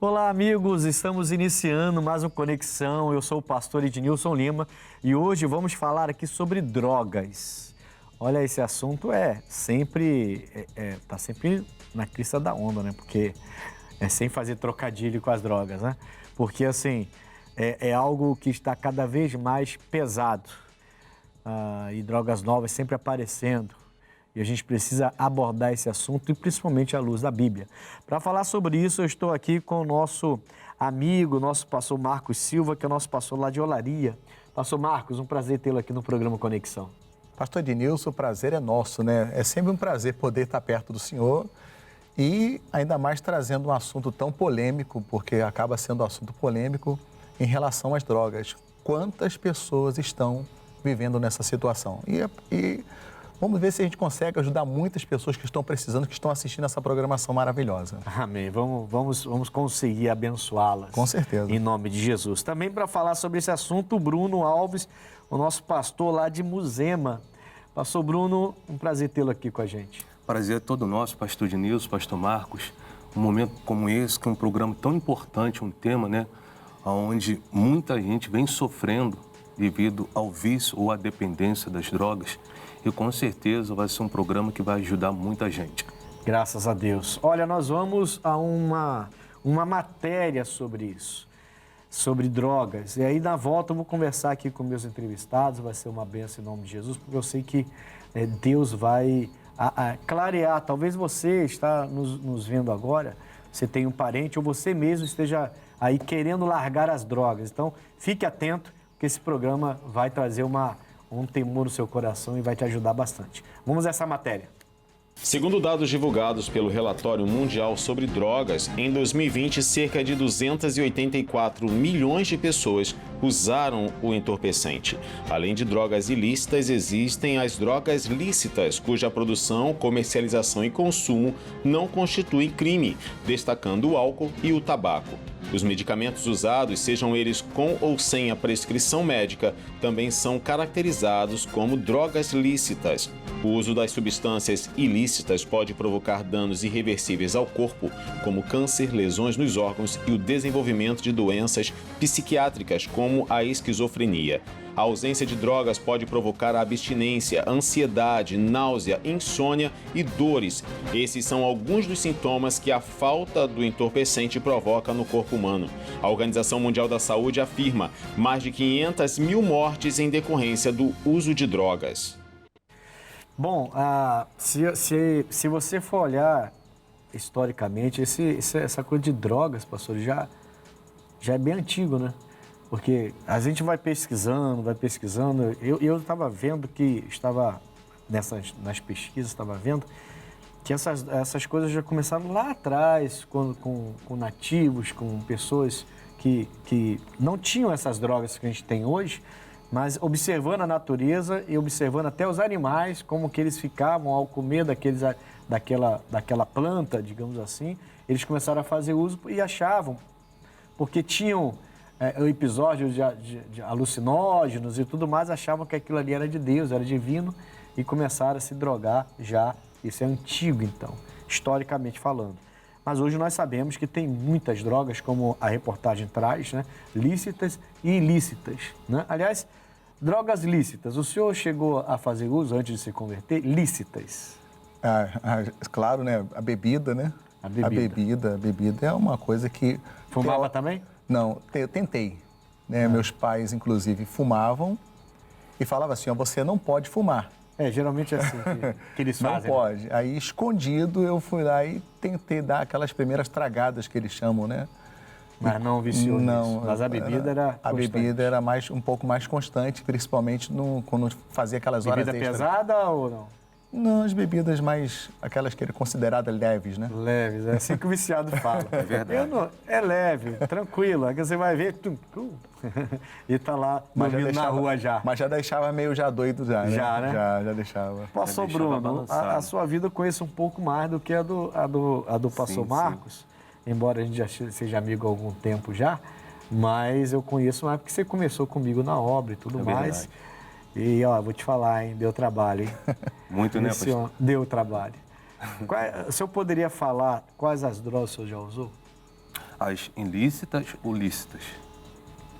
Olá, amigos, estamos iniciando mais um Conexão. Eu sou o pastor Ednilson Lima e hoje vamos falar aqui sobre drogas. Olha, esse assunto tá sempre na crista da onda, né? Porque sem fazer trocadilho com as drogas, né? Porque, assim, é algo que está cada vez mais pesado e drogas novas sempre aparecendo. E a gente precisa abordar esse assunto e principalmente à luz da Bíblia. Para falar sobre isso, eu estou aqui com o nosso amigo, nosso pastor Marcos Silva, que é o nosso pastor lá de Olaria. Pastor Marcos, um prazer tê-lo aqui no programa Conexão. Pastor Ednilson, o prazer é nosso, né? É sempre um prazer poder estar perto do Senhor e ainda mais trazendo um assunto tão polêmico, porque acaba sendo um assunto polêmico em relação às drogas. Quantas pessoas estão vivendo nessa situação? E vamos ver se a gente consegue ajudar muitas pessoas que estão precisando, que estão assistindo essa programação maravilhosa. Amém. Vamos conseguir abençoá-las. Com certeza. Em nome de Jesus. Também para falar sobre esse assunto, o Bruno Alves, o nosso pastor lá de Muzema. Pastor Bruno, um prazer tê-lo aqui com a gente. Prazer é todo nosso, pastor Ednilson, pastor Marcos. Um momento como esse, que é um programa tão importante, um tema, né? Onde muita gente vem sofrendo devido ao vício ou à dependência das drogas. E com certeza vai ser um programa que vai ajudar muita gente. Graças a Deus. Olha, nós vamos a uma matéria sobre isso, sobre drogas. E aí, na volta, eu vou conversar aqui com meus entrevistados, vai ser uma bênção em nome de Jesus, porque eu sei que Deus vai clarear. Talvez você está nos vendo agora, você tem um parente ou você mesmo esteja aí querendo largar as drogas. Então, fique atento, porque esse programa vai trazer um temor no seu coração e vai te ajudar bastante. Vamos a essa matéria. Segundo dados divulgados pelo Relatório Mundial sobre Drogas, em 2020, cerca de 284 milhões de pessoas usaram o entorpecente. Além de drogas ilícitas, existem as drogas lícitas, cuja produção, comercialização e consumo não constituem crime, destacando o álcool e o tabaco. Os medicamentos usados, sejam eles com ou sem a prescrição médica, também são caracterizados como drogas lícitas. O uso das substâncias ilícitas pode provocar danos irreversíveis ao corpo, como câncer, lesões nos órgãos e o desenvolvimento de doenças psiquiátricas, como a esquizofrenia. A ausência de drogas pode provocar abstinência, ansiedade, náusea, insônia e dores. Esses são alguns dos sintomas que a falta do entorpecente provoca no corpo humano. A Organização Mundial da Saúde afirma mais de 500 mil mortes em decorrência do uso de drogas. Bom, se você for olhar historicamente, essa coisa de drogas, pastor, já é bem antigo, né? Porque a gente vai pesquisando. Eu estava vendo que nas pesquisas, estava vendo que essas coisas já começaram lá atrás, com nativos, com pessoas que não tinham essas drogas que a gente tem hoje, mas observando a natureza e observando até os animais, como que eles ficavam ao comer daquela planta, digamos assim, eles começaram a fazer uso e achavam, porque tinham episódios de alucinógenos e tudo mais, achavam que aquilo ali era de Deus, era divino, e começaram a se drogar já. Isso é antigo, então, historicamente falando. Mas hoje nós sabemos que tem muitas drogas, como a reportagem traz, né? Lícitas e ilícitas, né? Aliás, drogas lícitas, o senhor chegou a fazer uso antes de se converter? Lícitas? Claro, né? A bebida, né? A bebida é uma coisa que... Fumava também? Não, eu tentei. Né? Meus pais, inclusive, fumavam e falavam assim, você não pode fumar. Geralmente é assim que eles fazem. Não pode. Né? Aí, escondido, eu fui lá e tentei dar aquelas primeiras tragadas que eles chamam, né? Mas não viciou nisso. Mas a bebida era constante. A bebida era um pouco mais constante, principalmente quando fazia aquelas horas extras. Bebida pesada ou não? Não, as bebidas mais, aquelas que eram consideradas leves, né? Leves, é assim que o viciado fala. É verdade. É leve, tranquilo, aí você vai ver e tá lá dormindo na rua já. Mas já deixava meio doido já, né? Já, né? Já deixava. Pastor Bruno, a sua vida eu conheço um pouco mais do que a do pastor Marcos, embora a gente já seja amigo há algum tempo já, mas eu conheço mais porque você começou comigo na obra e tudo mais. Verdade. E, vou te falar, hein, deu trabalho, hein? Muito, né, pastor? Deu trabalho. O senhor poderia falar quais as drogas o senhor já usou? as ilícitas ou lícitas.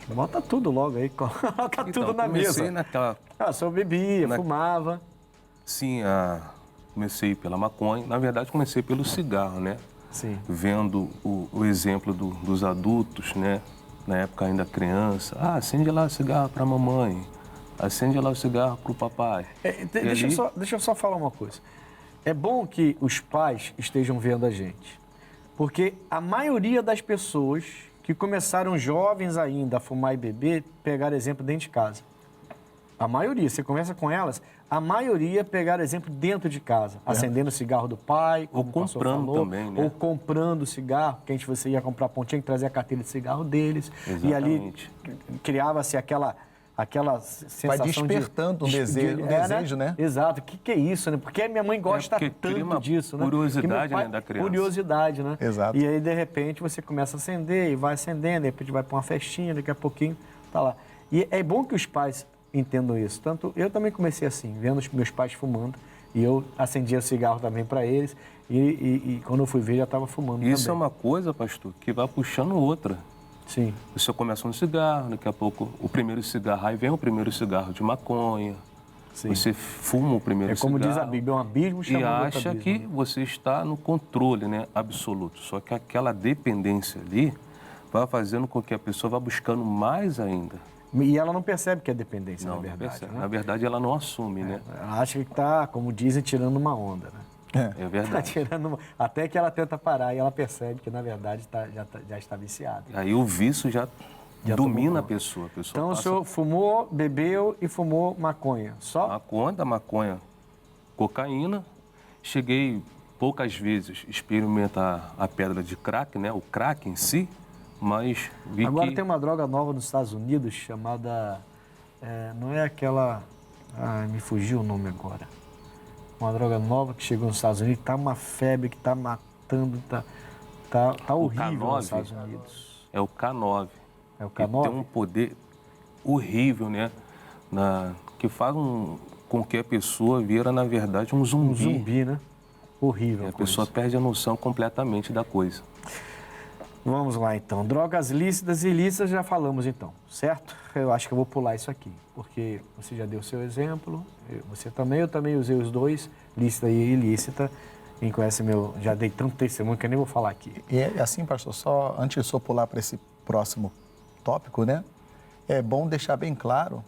Bota tudo logo aí, coloca tudo na comecei mesa. naquela... Só bebia, fumava. Sim, comecei pela maconha. Na verdade, comecei pelo cigarro, né? Sim. Vendo o exemplo dos adultos, né? Na época ainda criança. Acende lá o cigarro para a mamãe. Acende lá o cigarro para o papai. Deixa eu só falar uma coisa. É bom que os pais estejam vendo a gente. Porque a maioria das pessoas que começaram jovens ainda a fumar e beber, pegaram exemplo dentro de casa. A maioria, você conversa com elas, a maioria pegaram exemplo dentro de casa, acendendo o cigarro do pai, ou como o pastor comprando falou, também, né? ou comprando cigarro, porque você ia comprar pão, tinha que trazer a carteira de cigarro deles. Exatamente. E ali criava-se aquela sensação vai despertando um desejo, né? Exato. O que é isso, né? Porque a minha mãe gosta tanto disso, né? Curiosidade, né, da criança. Curiosidade, né? Exato. E aí, de repente, você começa a acender e vai acendendo, de repente vai para uma festinha, daqui a pouquinho tá lá. E é bom que os pais entendam isso. Tanto eu também comecei assim, vendo os meus pais fumando, e eu acendia cigarro também para eles, e quando eu fui ver, já estava fumando Isso também. é uma coisa, pastor, que vai puxando outra. Sim. Você começa um cigarro, daqui a pouco o primeiro cigarro, aí vem o primeiro cigarro de maconha. Sim. Você fuma o primeiro cigarro. É como diz a Bíblia, é um abismo chamando e outro acha abismo, que né? você está no controle, né, absoluto. Só que aquela dependência ali vai fazendo com que a pessoa vá buscando mais ainda. E ela não percebe que é dependência, Não, na verdade. percebe. Né? Na verdade, ela não assume, né? Ela acha que está, como dizem, tirando uma onda, né? É Tá verdade. tirando até que ela tenta parar e ela percebe que, na verdade, já está viciada. Aí o vício já domina a pessoa. Então, o senhor fumou, bebeu e fumou maconha, só? Maconha, cocaína. Cheguei poucas vezes a experimentar a pedra de crack, né? O crack em si, mas vi Agora que... tem uma droga nova nos Estados Unidos chamada... não é aquela... me fugiu o nome agora. Uma droga nova que chegou nos Estados Unidos, tá uma febre que tá matando, tá horrível K9, nos Estados Unidos. É o K9. É o Que K9? tem um poder horrível, né? Que faz com que a pessoa vira, na verdade, um zumbi. Um zumbi, né? Horrível. E a pessoa perde a noção completamente da coisa. Vamos lá, então. Drogas lícitas e ilícitas já falamos, então, certo? Eu acho que eu vou pular isso aqui, porque você já deu o seu exemplo, você também, eu também usei os dois, lícita e ilícita. Quem conhece já dei tanto testemunho que eu nem vou falar aqui. E assim, pastor, só antes de eu pular para esse próximo tópico, né? É bom deixar bem claro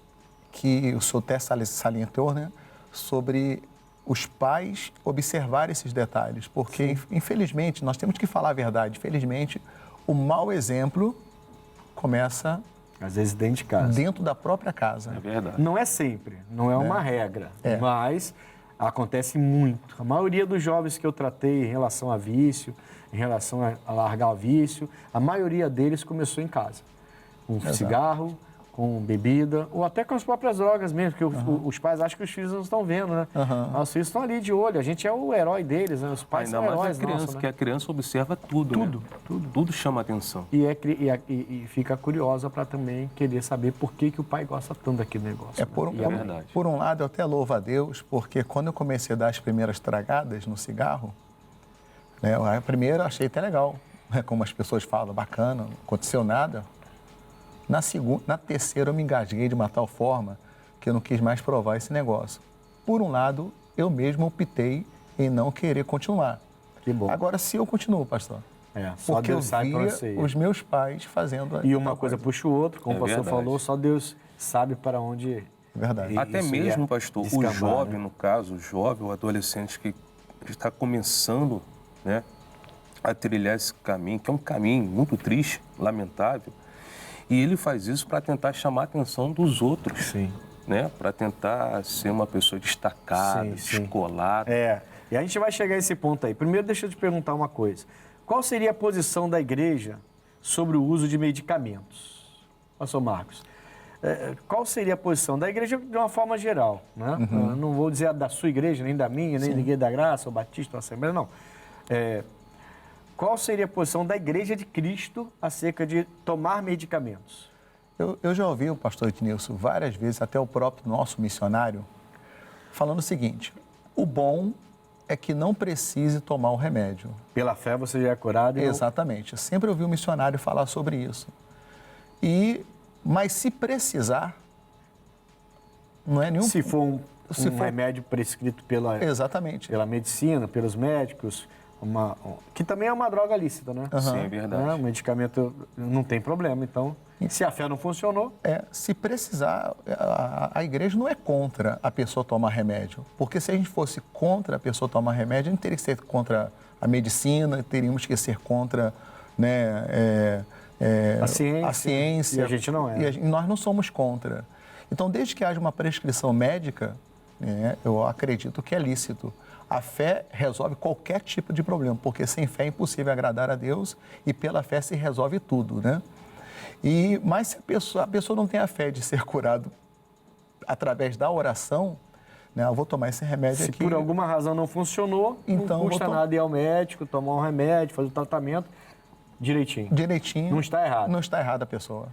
que o senhor até salientou, né? Sobre os pais observarem esses detalhes, porque, infelizmente, nós temos que falar a verdade, infelizmente, o mau exemplo começa... Às vezes dentro de casa. Dentro da própria casa. É verdade. Não é sempre, não é uma regra, mas acontece muito. A maioria dos jovens que eu tratei em relação a vício, em relação a largar o vício, a maioria deles começou em casa. Com cigarro, com bebida, ou até com as próprias drogas mesmo, porque os pais acham que os filhos não estão vendo, né? Os filhos estão ali de olho, a gente é o herói deles, né? Os pais Ainda são mais heróis a criança, nossos, né? que a criança observa tudo, né? Tudo chama atenção. E fica curiosa para também querer saber por que o pai gosta tanto daquele negócio. verdade. Por um lado, eu até louvo a Deus, porque quando eu comecei a dar as primeiras tragadas no cigarro, né, a primeira eu achei até legal, né, como as pessoas falam, bacana, não aconteceu nada. Na terceira eu me engasguei de uma tal forma que eu não quis mais provar esse negócio. Por um lado, eu mesmo optei em não querer continuar. Que bom. Agora, se eu continuo, pastor, só porque Deus eu sabe para via você ir. os meus pais fazendo... E uma coisa puxa o outro, como o pastor verdade. falou, só Deus sabe para onde... Verdade. Até isso mesmo, ia pastor, descambar, o jovem, né? no caso, o jovem, o adolescente que está começando, né, a trilhar esse caminho, que é um caminho muito triste, lamentável, e ele faz isso para tentar chamar a atenção dos outros, Sim. né, para tentar ser uma pessoa destacada, descolada. E a gente vai chegar a esse ponto aí. Primeiro, deixa eu te perguntar uma coisa. Qual seria a posição da igreja sobre o uso de medicamentos? Pastor Marcos, qual seria a posição da igreja de uma forma geral? Né? Não vou dizer a da sua igreja, nem da minha, nem da Igreja da Graça, ou Batista, ou Assembleia, não. Qual seria a posição da Igreja de Cristo acerca de tomar medicamentos? Eu já ouvi o pastor Ednilson várias vezes, até o próprio nosso missionário, falando o seguinte: o bom é que não precise tomar o remédio. Pela fé você já é curado. Exatamente. Eu sempre ouvi um missionário falar sobre isso. Mas se precisar, não é nenhum... Se for um remédio prescrito Exatamente. pela medicina, pelos médicos, que também é uma droga lícita, né? Sim, é verdade. O medicamento não tem problema, então, se a fé não funcionou... Se precisar, a igreja não é contra a pessoa tomar remédio, porque se a gente fosse contra a pessoa tomar remédio, a gente teria que ser contra a medicina, teríamos que ser contra, né, a ciência. E a gente não é. E nós não somos contra. Então, desde que haja uma prescrição médica, eu acredito que é lícito. A fé resolve qualquer tipo de problema, porque sem fé é impossível agradar a Deus e pela fé se resolve tudo, né? Mas se a pessoa não tem a fé de ser curado através da oração, né? Eu vou tomar esse remédio aqui. Se por alguma razão não funcionou, então, não custa nada ir ao médico, tomar um remédio, fazer o tratamento direitinho. Direitinho. Não está errado. Não está errada a pessoa.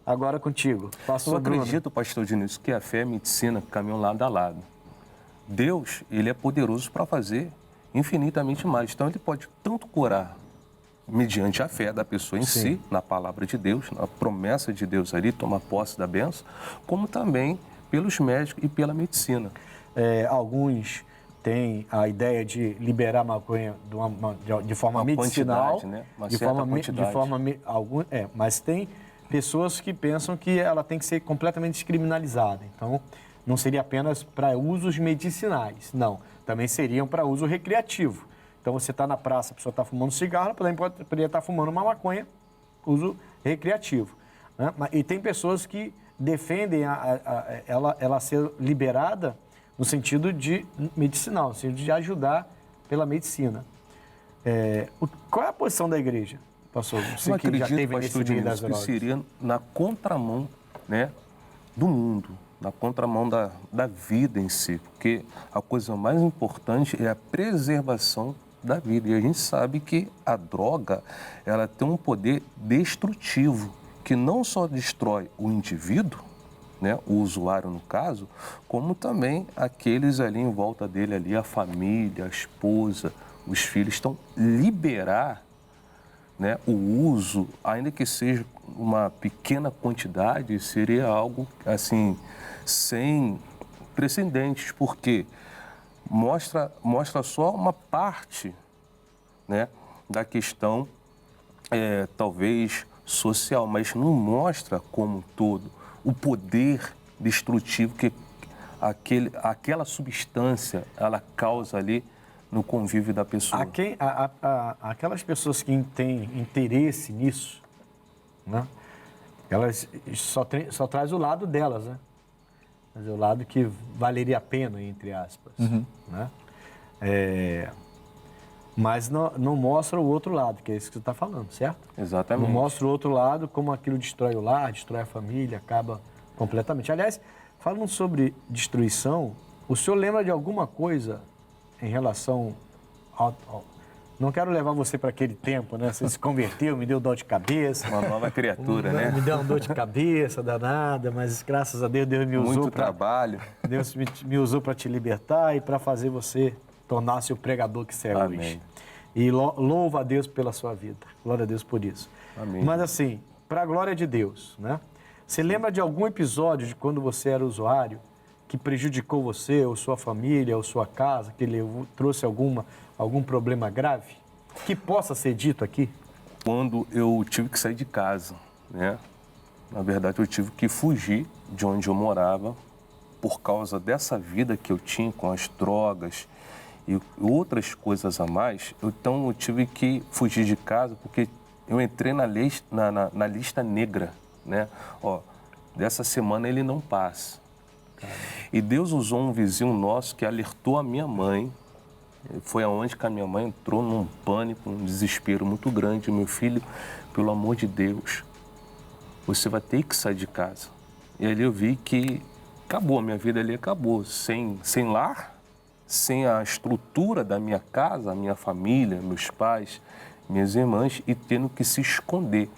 Agora contigo. Eu acredito, pastor Diniz, que a fé e a medicina caminham lado a lado. Deus, ele é poderoso para fazer infinitamente mais. Então, ele pode tanto curar mediante a fé da pessoa em si, na palavra de Deus, na promessa de Deus ali, tomar posse da bênção, como também pelos médicos e pela medicina. Alguns têm a ideia de liberar maconha de forma medicinal, né? Uma certa quantidade. Mas tem pessoas que pensam que ela tem que ser completamente descriminalizada. Então, não seria apenas para usos medicinais, não. Também seriam para uso recreativo. Então, você está na praça, a pessoa está fumando cigarro, ela poderia estar fumando uma maconha, uso recreativo. Né? E tem pessoas que defendem ela ser liberada no sentido de medicinal, no sentido de ajudar pela medicina. Qual é a posição da igreja, pastor? Você que já teve nesse meio das drogas. Que seria na contramão, né, do mundo, na contramão da vida em si, porque a coisa mais importante é a preservação da vida. E a gente sabe que a droga, ela tem um poder destrutivo, que não só destrói o indivíduo, né, o usuário no caso, como também aqueles ali em volta dele, ali, a família, a esposa, os filhos. Então, liberar, né, o uso, ainda que seja uma pequena quantidade, seria algo assim sem precedentes, porque mostra só uma parte, né, da questão, talvez social, mas não mostra como um todo o poder destrutivo que aquela substância ela causa ali no convívio da pessoa. Aquelas pessoas que têm interesse nisso, né, elas só traz o lado delas, né? Mas é o lado que valeria a pena, entre aspas. Né? Mas não mostra o outro lado, que é isso que você está falando, certo? Exatamente. Não mostra o outro lado, como aquilo destrói o lar, destrói a família, acaba completamente. Aliás, falando sobre destruição, o senhor lembra de alguma coisa em relação ao... Não quero levar você para aquele tempo, né? Você se converteu, me deu dor de cabeça. Uma nova criatura, né? Me deu uma dor de cabeça danada, mas graças a Deus, Deus me usou. Muito trabalho. Deus me usou para te libertar e para fazer você tornar-se o pregador que você é hoje. E louva a Deus pela sua vida. Glória a Deus por isso. Amém. Mas assim, para a glória de Deus, né? Você lembra de algum episódio de quando você era usuário que prejudicou você, ou sua família, ou sua casa, que trouxe algum problema grave? Que possa ser dito aqui? Quando eu tive que sair de casa, né? Na verdade, eu tive que fugir de onde eu morava por causa dessa vida que eu tinha com as drogas e outras coisas a mais. Então, eu tive que fugir de casa porque eu entrei na lista negra, né? Dessa semana ele não passa. E Deus usou um vizinho nosso que alertou a minha mãe. Foi aonde que a minha mãe entrou num pânico, num desespero muito grande. Meu filho, pelo amor de Deus, você vai ter que sair de casa. E ali eu vi que acabou, a minha vida ali acabou. Sem lar, sem a estrutura da minha casa, a minha família, meus pais, minhas irmãs, e tendo que se esconder.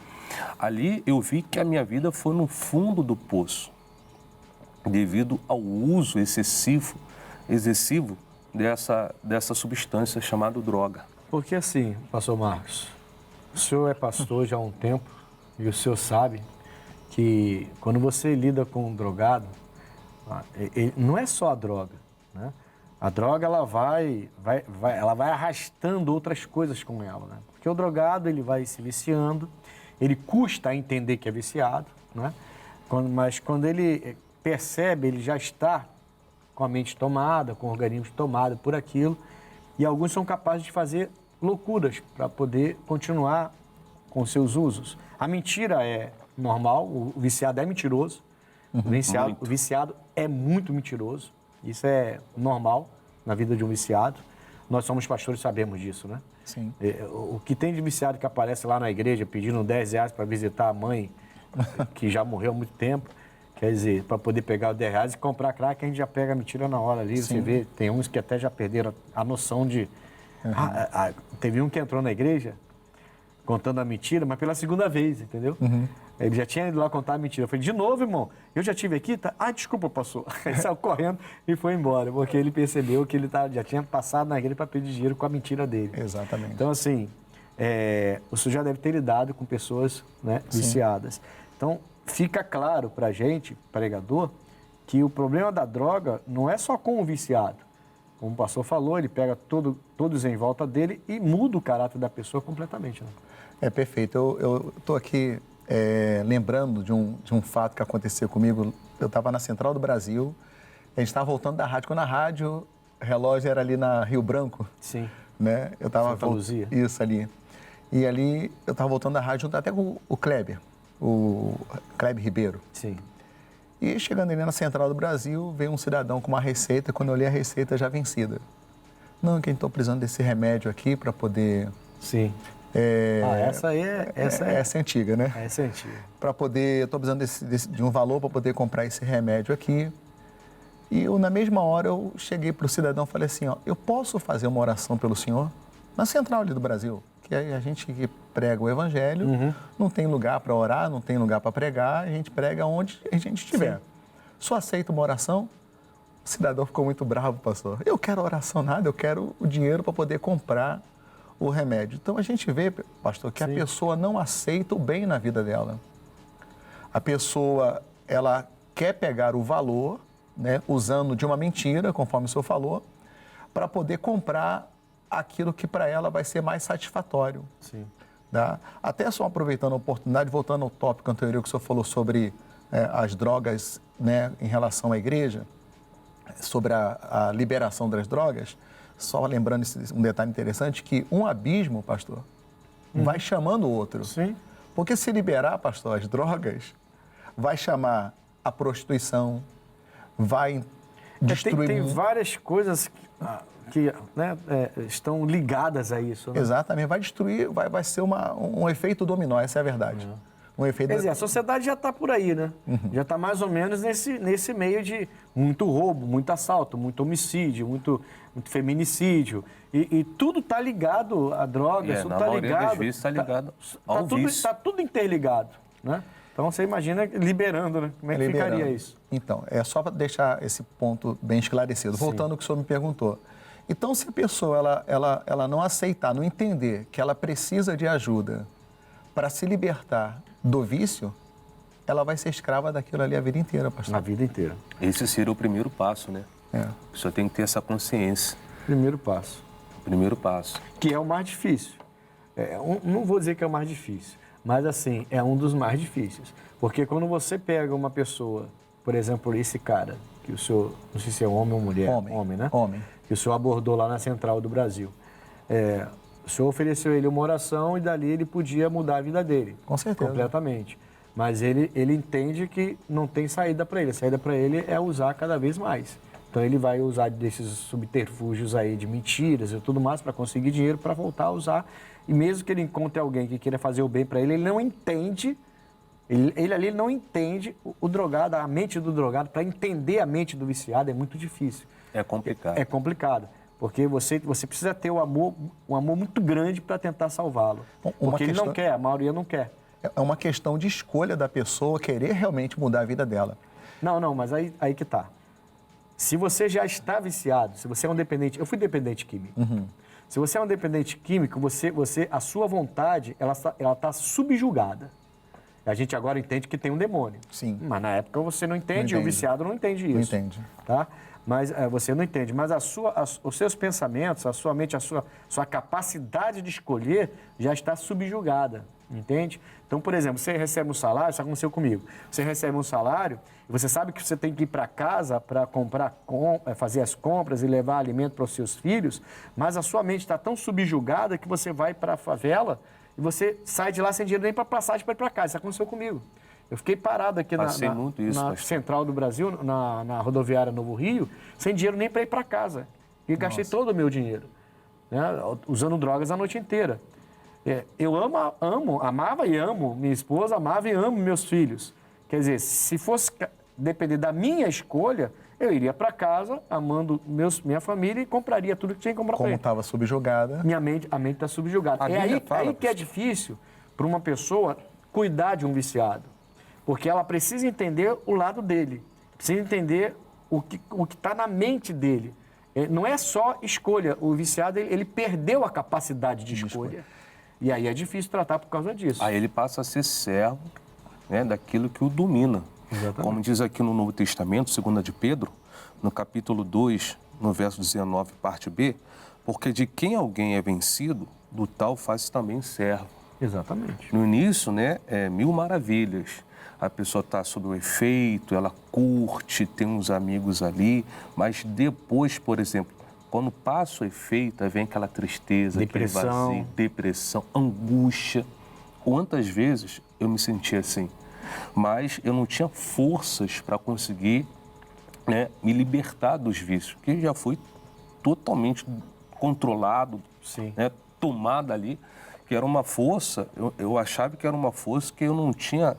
Ali eu vi que a minha vida foi no fundo do poço, devido ao uso excessivo dessa substância chamada droga. Porque assim, pastor Marcos, o senhor é pastor já há um tempo e o senhor sabe que quando você lida com um drogado, não é só a droga, né? A droga, ela vai arrastando outras coisas com ela, né? Porque o drogado, ele vai se viciando, ele custa a entender que é viciado, né? Mas quando ele percebe, ele já está com a mente tomada, com o organismo tomado por aquilo, e alguns são capazes de fazer loucuras para poder continuar com seus usos. A mentira é normal, o viciado é mentiroso, o viciado é muito mentiroso, isso é normal na vida de um viciado. Nós somos pastores, sabemos disso, né? Sim. O que tem de viciado que aparece lá na igreja pedindo R$10 para visitar a mãe, que já morreu há muito tempo, quer dizer, para poder pegar os R$10 e comprar crack, a gente já pega a mentira na hora ali. Sim. Você vê, tem uns que até já perderam a noção de... teve um que entrou na igreja contando a mentira, mas pela segunda vez, entendeu? Ele já tinha ido lá contar a mentira. Eu falei, de novo, irmão, eu já estive aqui? Tá? Ah, desculpa, pastor. Ele saiu correndo e foi embora, porque ele percebeu que ele já tinha passado na igreja para pedir dinheiro com a mentira dele. Exatamente. Então, assim, o senhor já deve ter lidado com pessoas, né, viciadas. Então, fica claro para a gente, pregador, que o problema da droga não é só com o viciado. Como o pastor falou, ele pega todos em volta dele e muda o caráter da pessoa completamente. Né? É perfeito. Eu estou aqui lembrando de um fato que aconteceu comigo. Eu estava na Central do Brasil, a gente estava voltando da rádio. Quando a rádio, o relógio era ali na Rio Branco. Sim. Né? Eu estava Santa Luzia. Isso ali. E ali eu estava voltando da rádio junto até com o Kleber Ribeiro. Sim. E chegando ali na Central do Brasil, veio um cidadão com uma receita, quando eu li a receita já vencida. Não, que eu estou precisando desse remédio aqui para poder... Sim. Essa é antiga, né? Essa é antiga. Para poder, estou precisando de um valor para poder comprar esse remédio aqui. E na mesma hora eu cheguei para o cidadão e falei assim, ó, eu posso fazer uma oração pelo senhor? Na Central ali do Brasil, que a gente que prega o evangelho, não tem lugar para orar, não tem lugar para pregar, a gente prega onde a gente estiver. Sim. Só aceita uma oração? O cidadão ficou muito bravo, pastor. Eu quero oração nada, eu quero o dinheiro para poder comprar o remédio. Então a gente vê, pastor, que Sim. a pessoa não aceita o bem na vida dela. A pessoa, ela quer pegar o valor, né, usando de uma mentira, conforme o senhor falou, para poder comprar aquilo que para ela vai ser mais satisfatório. Sim. Tá? Até só aproveitando a oportunidade, voltando ao tópico anterior que o senhor falou sobre as drogas, né, em relação à igreja, sobre a liberação das drogas, só lembrando um detalhe interessante, que um abismo, pastor, vai chamando o outro. Sim. Porque se liberar, pastor, as drogas, vai chamar a prostituição, vai destruir... Tem várias coisas que né, estão ligadas a isso. Né? Exatamente, vai destruir, vai ser um efeito dominó, essa é a verdade. Um efeito... Quer dizer, a sociedade já está por aí, né? Já está mais ou menos nesse meio de muito roubo, muito assalto, muito homicídio, muito feminicídio. E tudo está ligado a drogas, tudo está ligado... das vezes está ligado ao vício. Está tudo interligado, né? Então, você imagina liberando, né? Como é que ficaria isso? Então, é só para deixar esse ponto bem esclarecido. Sim. Voltando ao que o senhor me perguntou. Então, se a pessoa ela não aceitar, não entender que ela precisa de ajuda para se libertar do vício, ela vai ser escrava daquilo ali a vida inteira, pastor. Na vida inteira. Esse seria o primeiro passo, né? O senhor tem que ter essa consciência. Primeiro passo. Primeiro passo. Que é o mais difícil. Não vou dizer que é o mais difícil, mas assim, é um dos mais difíceis. Porque quando você pega uma pessoa, por exemplo, esse cara, que o senhor, não sei se é homem ou mulher. Homem, né? Homem. Que o senhor abordou lá na Central do Brasil. O senhor ofereceu a ele uma oração e dali ele podia mudar a vida dele. Com certeza. Completamente. Mas ele entende que não tem saída para ele. A saída para ele é usar cada vez mais. Então ele vai usar desses subterfúgios aí de mentiras e tudo mais para conseguir dinheiro para voltar a usar. E mesmo que ele encontre alguém que queira fazer o bem para ele, ele não entende, ele não entende o drogado, a mente do drogado. Para entender a mente do viciado é muito difícil. É complicado. É complicado. Porque você precisa ter um amor muito grande para tentar salvá-lo. Porque ele não quer, a maioria não quer. É uma questão de escolha da pessoa querer realmente mudar a vida dela. Não, mas aí que tá. Se você já está viciado, se você é um dependente... Eu fui dependente químico. Se você é um dependente químico, a sua vontade, ela está subjugada. A gente agora entende que tem um demônio. Sim. Mas na época você não entende, e o viciado não entende isso. Não entende. Tá? Mas você não entende. Mas os seus pensamentos, a sua mente, a sua capacidade de escolher já está subjugada. Entende? Então, por exemplo, você recebe um salário, isso aconteceu comigo. Você recebe um salário e você sabe que você tem que ir para casa para fazer as compras e levar alimento para os seus filhos, mas a sua mente está tão subjugada que você vai para a favela e você sai de lá sem dinheiro nem para passagem para ir para casa. Isso aconteceu comigo. Eu fiquei parado aqui na central do Brasil, na rodoviária Novo Rio, sem dinheiro nem para ir para casa. E gastei todo o meu dinheiro, né, usando drogas a noite inteira. Eu amava e amo minha esposa, amava e amo meus filhos. Quer dizer, se fosse depender da minha escolha, eu iria para casa, amando minha família e compraria tudo que tinha que comprar para ele. Como estava subjugada. A mente está subjugada. É aí que é difícil para uma pessoa cuidar de um viciado. Porque ela precisa entender o lado dele. Precisa entender o que está na mente dele. Não é só escolha. O viciado, ele perdeu a capacidade de escolha. E aí é difícil tratar por causa disso. Aí ele passa a ser servo, né, daquilo que o domina. Exatamente. Como diz aqui no Novo Testamento, 2 de Pedro, no capítulo 2, no verso 19, parte B, porque de quem alguém é vencido, do tal faz também servo. Exatamente. No início, né, é mil maravilhas. A pessoa está sob o efeito, ela curte, tem uns amigos ali, mas depois, por exemplo, quando passa o efeito, aí vem aquela tristeza, depressão. Aquele vazio, depressão, angústia. Quantas vezes eu me senti assim, mas eu não tinha forças para conseguir, né, me libertar dos vícios, que já fui totalmente controlado, né, tomado ali, que era uma força, eu achava que era uma força que eu não tinha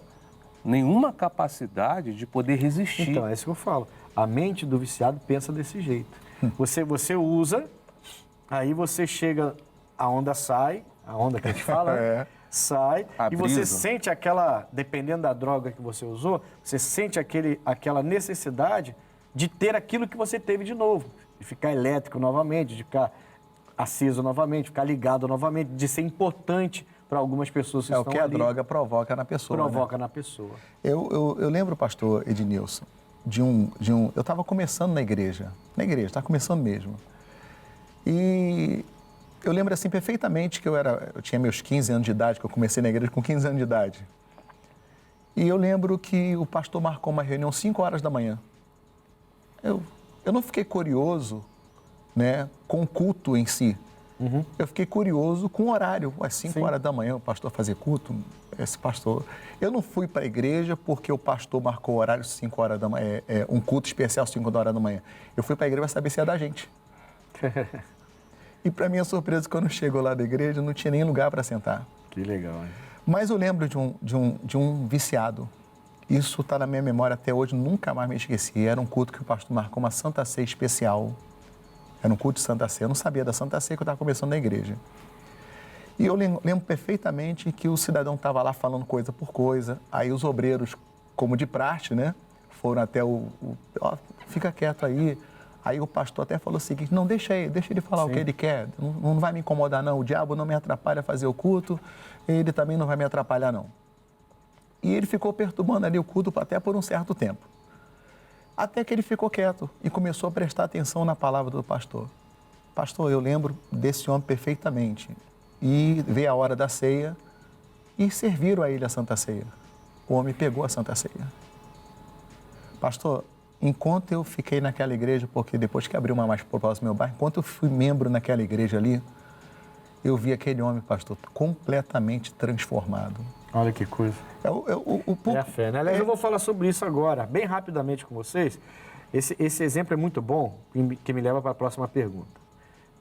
nenhuma capacidade de poder resistir. Então, é isso que eu falo. A mente do viciado pensa desse jeito. Você usa, aí você chega, a onda sai, a onda que a gente fala, né? Sai, e você sente aquela, dependendo da droga que você usou, você sente aquela necessidade de ter aquilo que você teve de novo, de ficar elétrico novamente, de ficar aceso novamente, de ficar ligado novamente, de ser importante para algumas pessoas que estão ali. É o que a droga provoca na pessoa. Provoca na pessoa. Eu lembro, pastor Ednilson, eu estava começando na igreja, estava começando mesmo. E eu lembro assim perfeitamente que eu tinha meus 15 anos de idade, que eu comecei na igreja com 15 anos de idade. E eu lembro que o pastor marcou uma reunião 5 horas da manhã. Eu não fiquei curioso, né, com o culto em si. Eu fiquei curioso com o horário. Às 5 horas da manhã, o pastor fazer culto, esse pastor... Eu não fui para a igreja porque o pastor marcou o horário 5 horas da manhã, um culto especial 5 horas da manhã. Eu fui para a igreja para saber se é da gente. E para minha surpresa, quando chegou lá da igreja, não tinha nem lugar para sentar. Que legal, hein? Mas eu lembro de um viciado. Isso está na minha memória até hoje, nunca mais me esqueci. Era um culto que o pastor marcou uma Santa Ceia especial. Era um culto de Santa Ceia. Eu não sabia da Santa Ceia que eu estava começando na igreja. E eu lembro perfeitamente que o cidadão estava lá falando coisa por coisa. Aí os obreiros, como de praxe, né, foram até fica quieto aí. Aí o pastor até falou o seguinte, não, deixa ele falar o que ele quer. Não vai me incomodar, não. O diabo não me atrapalha a fazer o culto. Ele também não vai me atrapalhar, não. E ele ficou perturbando ali o culto até por um certo tempo. Até que ele ficou quieto e começou a prestar atenção na palavra do pastor. Pastor, eu lembro desse homem perfeitamente. E veio a hora da ceia e serviram a ele a Santa Ceia. O homem pegou a Santa Ceia. Pastor, enquanto eu fiquei naquela igreja, porque depois que abriu uma mais próxima do meu bairro, enquanto eu fui membro naquela igreja ali, eu vi aquele homem, pastor, completamente transformado. Olha que coisa. É a fé, né? Aliás, eu vou falar sobre isso agora, bem rapidamente com vocês. Esse exemplo é muito bom, que me leva para a próxima pergunta.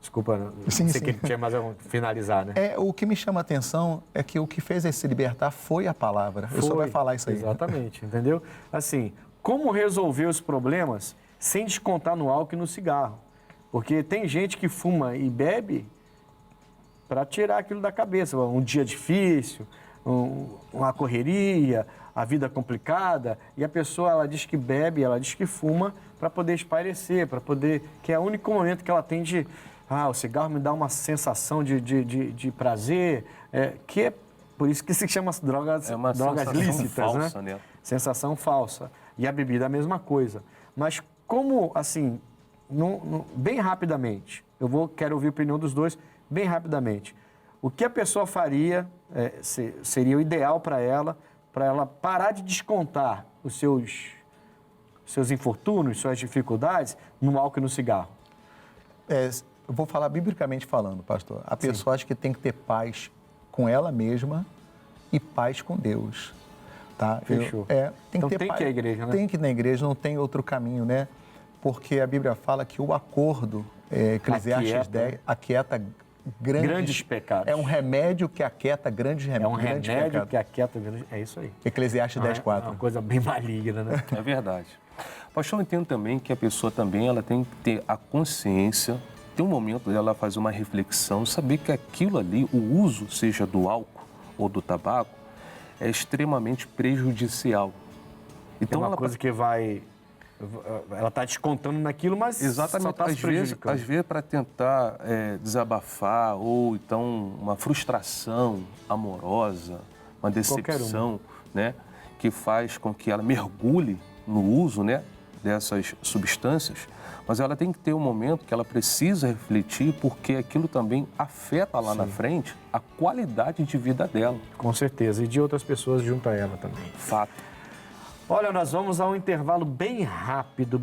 Desculpa, não sei que tinha mais algum finalizar, né? O que me chama a atenção é que o que fez ele se libertar foi a palavra. Eu só vai falar isso aí. Exatamente, entendeu? Assim, como resolver os problemas sem descontar no álcool e no cigarro? Porque tem gente que fuma e bebe para tirar aquilo da cabeça. Um dia difícil, uma correria, a vida complicada, e a pessoa, ela diz que bebe, ela diz que fuma para poder espairecer, para poder... que é o único momento que ela tem de... o cigarro me dá uma sensação de prazer, que é por isso que se chama drogas lícitas, falsa, né? Sensação falsa. E a bebida é a mesma coisa. Mas como, assim, bem rapidamente, quero ouvir a opinião dos dois, bem rapidamente. O que a pessoa faria seria o ideal para ela parar de descontar os seus infortúnios, suas dificuldades no álcool e no cigarro? Eu vou falar biblicamente falando, pastor. A pessoa acha que tem que ter paz com ela mesma e paz com Deus. Tá? Fechou. Tem que ir à igreja, né? Tem que ir na igreja, não tem outro caminho, né? Porque a Bíblia fala que o acordo, Eclesiastes 10, aquieta grandes pecados. É um remédio que aquieta grandes pecados. É um remédio que aquieta grandes... É isso aí. Eclesiastes 10:4. É uma coisa bem maligna, né? É verdade. Pastor, eu entendo também que a pessoa também ela tem que ter a consciência, ter um momento dela fazer uma reflexão, saber que aquilo ali, o uso, seja do álcool ou do tabaco, é extremamente prejudicial. Então, é uma coisa que vai... Ela está descontando naquilo, mas exatamente, só está se prejudicando. Às vezes para tentar desabafar ou então uma frustração amorosa, uma decepção, né, que faz com que ela mergulhe no uso, né, dessas substâncias, mas ela tem que ter um momento que ela precisa refletir, porque aquilo também afeta lá na frente a qualidade de vida dela. Com certeza, e de outras pessoas junto a ela também. Fato. Olha, nós vamos a um intervalo bem rápido,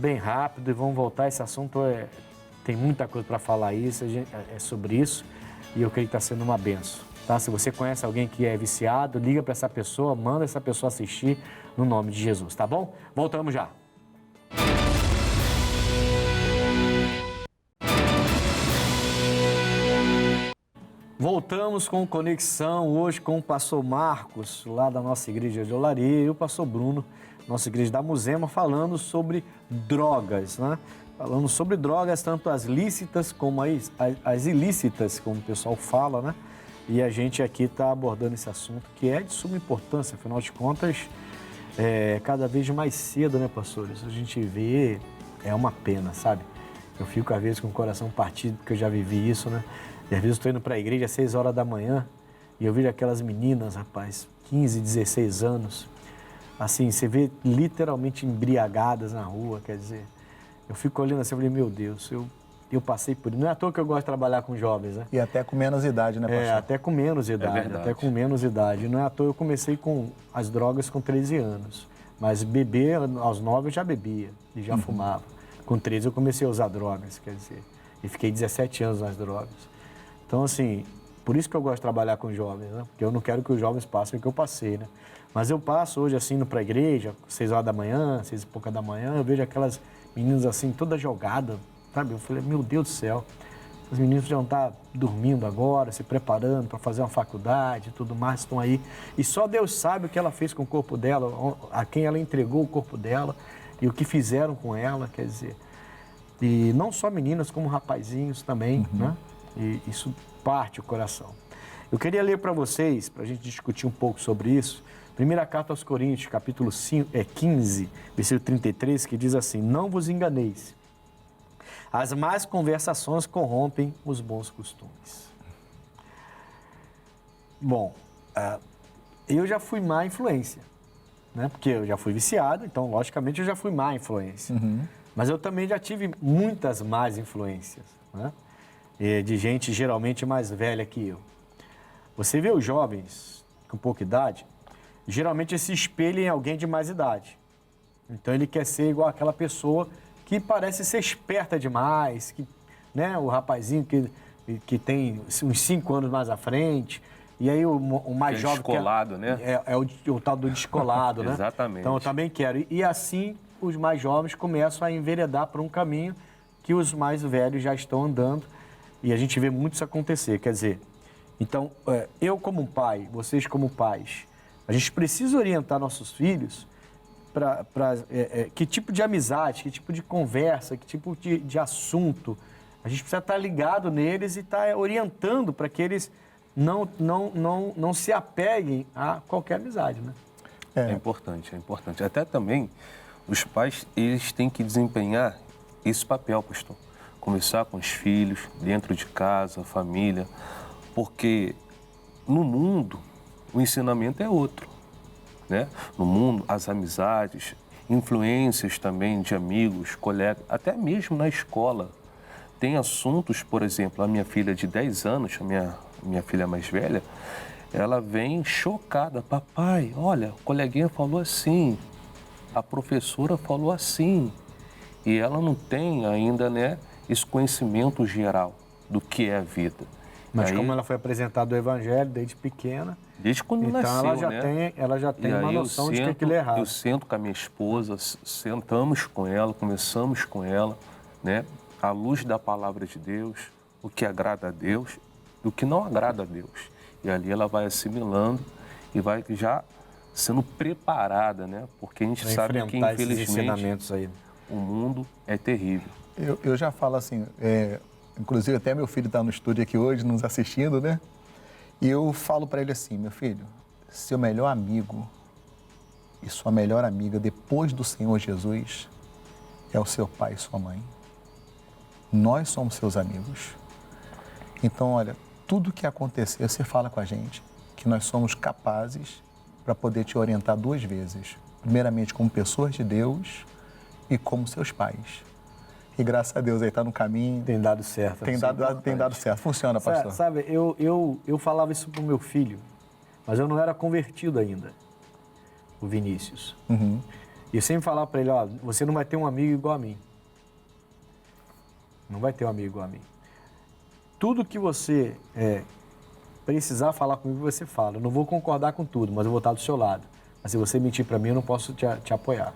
e vamos voltar. Esse assunto tem muita coisa para falar sobre isso, e eu creio que está sendo uma benção. Tá? Se você conhece alguém que é viciado, liga para essa pessoa, manda essa pessoa assistir no nome de Jesus, tá bom? Voltamos já. Voltamos com Conexão, hoje com o pastor Marcos, lá da nossa igreja de Olaria, e o pastor Bruno, nossa igreja da Muzema, falando sobre drogas, né? Falando sobre drogas, tanto as lícitas como as ilícitas, como o pessoal fala, né? E a gente aqui está abordando esse assunto, que é de suma importância, afinal de contas, cada vez mais cedo, né, pastores? A gente vê, é uma pena, sabe? Eu fico, às vezes, com o coração partido, porque eu já vivi isso, né? E, às vezes, estou indo para a igreja às 6 horas da manhã e eu vejo aquelas meninas, rapaz, 15, 16 anos, assim, você vê literalmente embriagadas na rua, quer dizer, eu fico olhando assim, eu falei, meu Deus, eu passei por isso. Não é à toa que eu gosto de trabalhar com jovens, né? E até com menos idade, né, pastor? Até com menos idade, até com menos idade. Não é à toa eu comecei com as drogas com 13 anos, mas beber aos 9 eu já bebia e já fumava. Com 13 eu comecei a usar drogas, quer dizer, e fiquei 17 anos nas drogas. Então, assim, por isso que eu gosto de trabalhar com jovens, né? Porque eu não quero que os jovens passem o que eu passei, né? Mas eu passo hoje, assim, indo para a igreja, 6 horas da manhã, 6 e pouca da manhã, eu vejo aquelas meninas, assim, todas jogadas, sabe? Eu falei, meu Deus do céu, os meninos já estão dormindo agora, se preparando para fazer uma faculdade e tudo mais, estão aí. E só Deus sabe o que ela fez com o corpo dela, a quem ela entregou o corpo dela e o que fizeram com ela, quer dizer. E não só meninas, como rapazinhos também, né? E isso parte o coração. Eu queria ler para vocês, para a gente discutir um pouco sobre isso, primeira carta aos Coríntios, capítulo 15, versículo 33, que diz assim, não vos enganeis, as más conversações corrompem os bons costumes. Bom, eu já fui má influência, né? Porque eu já fui viciado, então, logicamente, eu já fui má influência. Mas eu também já tive muitas más influências, né? De gente geralmente mais velha que eu. Você vê os jovens com pouca idade, geralmente se espelham em alguém de mais idade. Então ele quer ser igual àquela pessoa que parece ser esperta demais, que, né, o rapazinho que tem uns 5 anos mais à frente, e aí o mais jovem... Descolado, né? É o tal do descolado, né? Exatamente. Então eu também quero. E assim os mais jovens começam a enveredar por um caminho que os mais velhos já estão andando. E a gente vê muito isso acontecer, quer dizer, então, eu como pai, vocês como pais, a gente precisa orientar nossos filhos para que tipo de amizade, que tipo de conversa, que tipo de assunto, a gente precisa estar ligado neles e estar orientando para que eles não se apeguem a qualquer amizade, né? É importante, é importante. Até também, os pais, eles têm que desempenhar esse papel, pastor. Conversar com os filhos, dentro de casa, família, porque no mundo o ensinamento é outro, né? No mundo, as amizades, influências também de amigos, colegas, até mesmo na escola. Tem assuntos, por exemplo, a minha filha de 10 anos, a minha filha mais velha, ela vem chocada. Papai, olha, o coleguinha falou assim, a professora falou assim. E ela não tem ainda, né, esse conhecimento geral do que é a vida. Mas aí, como ela foi apresentada o evangelho desde pequena, desde quando então nasceu, ela já tem uma noção de que aquilo é errado. Eu sento com a minha esposa, sentamos com ela, conversamos com ela, né, à luz da palavra de Deus, o que agrada a Deus e o que não agrada a Deus. E ali ela vai assimilando e vai já sendo preparada, né? Porque a gente sabe que, infelizmente, aí. O mundo é terrível. Eu já falo assim, inclusive até meu filho está no estúdio aqui hoje, nos assistindo, né? E eu falo para ele assim, meu filho, seu melhor amigo e sua melhor amiga depois do Senhor Jesus é o seu pai e sua mãe. Nós somos seus amigos. Então, olha, tudo que acontecer, você fala com a gente, que nós somos capazes para poder te orientar 2 vezes. Primeiramente, como pessoas de Deus e como seus pais. E graças a Deus, aí está no caminho. Tem dado certo. Tem dado certo. Funciona, pastor. Sabe, eu falava isso para o meu filho, mas eu não era convertido ainda, o Vinícius. Uhum. E eu sempre falava para ele, ó, você não vai ter um amigo igual a mim. Não vai ter um amigo igual a mim. Tudo que você precisar falar comigo, você fala. Eu não vou concordar com tudo, mas eu vou estar do seu lado. Mas se você mentir para mim, eu não posso te apoiar.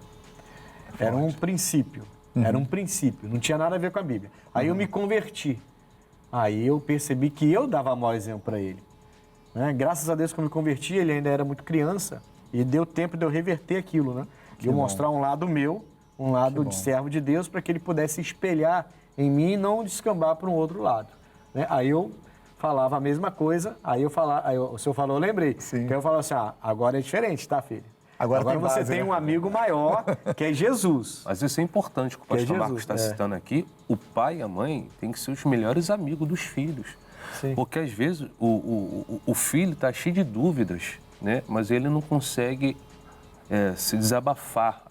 Era um princípio. Era um princípio. Não tinha nada a ver com a Bíblia. Aí eu me converti. Aí eu percebi que eu dava maior exemplo para ele. Né? Graças a Deus que eu me converti, ele ainda era muito criança. E deu tempo de eu reverter aquilo, né? De eu mostrar um lado meu, um lado de servo de Deus, para que ele pudesse espelhar em mim e não descambar para um outro lado. Né? Aí eu falava a mesma coisa, aí o senhor falou, eu lembrei. Sim. Que eu falava assim, agora é diferente, tá, filho? Agora você base, tem né? um amigo maior, que é Jesus. Mas isso é importante, que o pastor Marcos está citando aqui. O pai e a mãe têm que ser os melhores amigos dos filhos. Sim. Porque, às vezes, o filho está cheio de dúvidas, né? Mas ele não consegue se desabafar,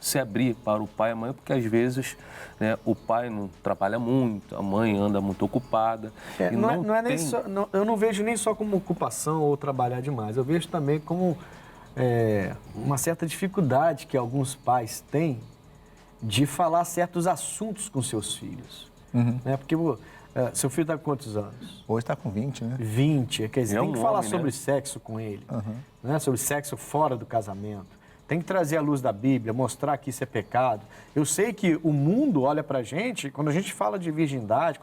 se abrir para o pai e a mãe, porque, às vezes, né, o pai não trabalha muito, a mãe anda muito ocupada. Eu não vejo nem só como ocupação ou trabalhar demais. Eu vejo também como uma certa dificuldade que alguns pais têm de falar certos assuntos com seus filhos. Uhum. Né? Porque seu filho está com quantos anos? Hoje está com 20, né? 20, quer dizer, tem que falar sobre né? sexo com ele, Uhum. né? Sobre sexo fora do casamento. Tem que trazer a luz da Bíblia, mostrar que isso é pecado. Eu sei que o mundo olha pra gente, quando a gente fala de virgindade,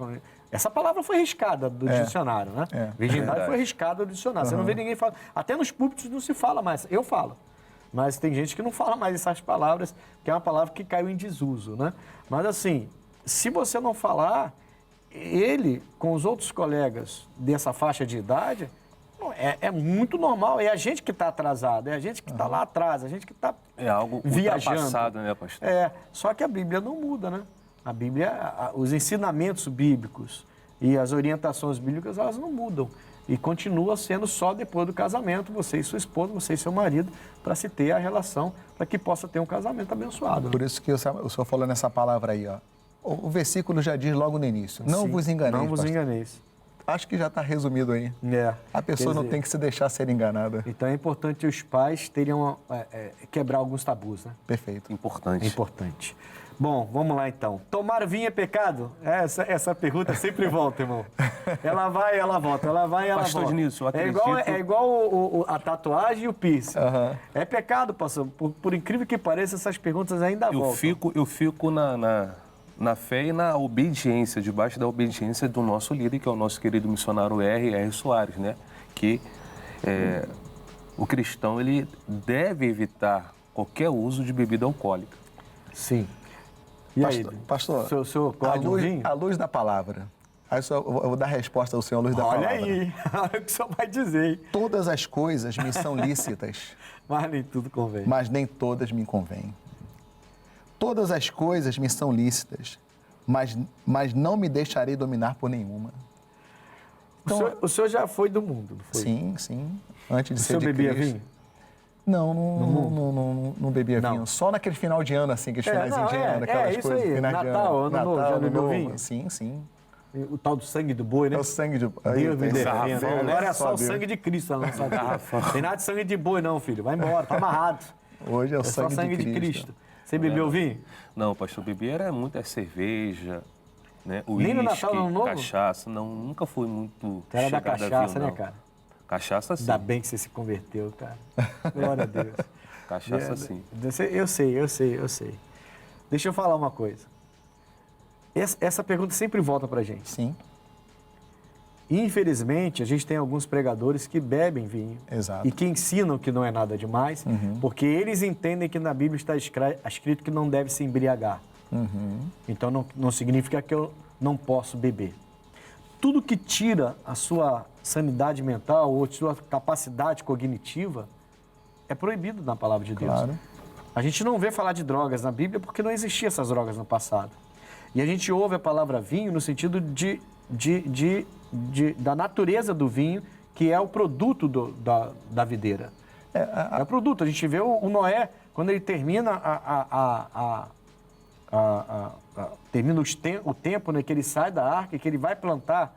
essa palavra foi riscada do dicionário, né? Virgindade foi riscada do dicionário. Você não vê ninguém falar. Até nos púlpitos não se fala mais. Eu falo. Mas tem gente que não fala mais essas palavras, que é uma palavra que caiu em desuso, né? Mas assim, se você não falar, ele, com os outros colegas dessa faixa de idade, é muito normal. É a gente que está atrasado, é a gente que está lá atrás, a gente que está algo ultrapassado, né, pastor? Só que a Bíblia não muda, né? A Bíblia, os ensinamentos bíblicos e as orientações bíblicas, elas não mudam. E continua sendo só depois do casamento, você e sua esposa, você e seu marido, para se ter a relação, para que possa ter um casamento abençoado. Né? Por isso que o senhor falou nessa palavra aí, ó. O versículo já diz logo no início, não vos enganeis, Não vos pastor. enganeis. Acho que já está resumido aí. A pessoa não tem que se deixar ser enganada. Então é importante os pais quebrar alguns tabus, né? Perfeito. Importante. É importante. Bom, vamos lá então. Tomar vinho é pecado? Essa pergunta sempre volta, irmão. Ela vai e ela volta, ela vai e ela Pastor volta. Denilson, eu acredito... É igual a tatuagem e o piercing. Uhum. É pecado, pastor. Por incrível que pareça, essas perguntas ainda voltam. Eu fico na fé e na obediência, debaixo da obediência do nosso líder, que é o nosso querido missionário R. Soares, né? Que o cristão, ele deve evitar qualquer uso de bebida alcoólica. Sim. E aí, pastor, o senhor gosta de um vinho? à luz da palavra, Aí eu vou dar a resposta ao senhor Luiz da Olha palavra. aí, olha o que o senhor vai dizer, hein? Todas as coisas me são lícitas, Mas nem tudo convém. mas nem todas me convêm. Todas as coisas me são lícitas, mas não me deixarei dominar por nenhuma. Então, O senhor já foi do mundo, não foi? sim, sim. Antes de O ser senhor de bebia Cristo. vinho? Não bebia Não. vinho. Só naquele final de ano, assim, aqueles finalzinhos de ano, aquelas isso coisas. aí. finais de Natal, ano. ano novo, já bebeu vinho? Sim, sim. O tal do sangue do boi, né? É o sangue de... Deus me defenda. garrafão, Agora né? é só o Deus. sangue de Cristo na nossa garrafa. Tem nada de sangue de boi, não, filho. Vai embora, tá amarrado. Hoje é o É só sangue de Cristo. Você bebeu vinho? Não, pastor, beber era muito cerveja, né? Nem no Uísque, Natal, no Ano Novo? cachaça. Não, nunca fui muito Tu era da chegado a cachaça, vinho, né, não. cara? Cachaça sim. Ainda bem que você se converteu, cara. Glória a Deus. Cachaça sim. Eu sei. Deixa eu falar uma coisa. Essa pergunta sempre volta pra gente. Sim, Infelizmente, a gente tem alguns pregadores que bebem vinho. exato. E que ensinam que não é nada demais, porque eles entendem que na Bíblia está escrito que não deve se embriagar. Então não significa que eu não posso beber. Tudo que tira a sua sanidade mental ou a sua capacidade cognitiva é proibido na palavra de Deus. Claro. A gente não vê falar de drogas na Bíblia porque não existiam essas drogas no passado. E a gente ouve a palavra vinho no sentido da natureza do vinho, que é o produto da videira. É o produto. A gente vê o Noé, quando ele termina termina o tempo, né, que ele sai da arca, que ele vai plantar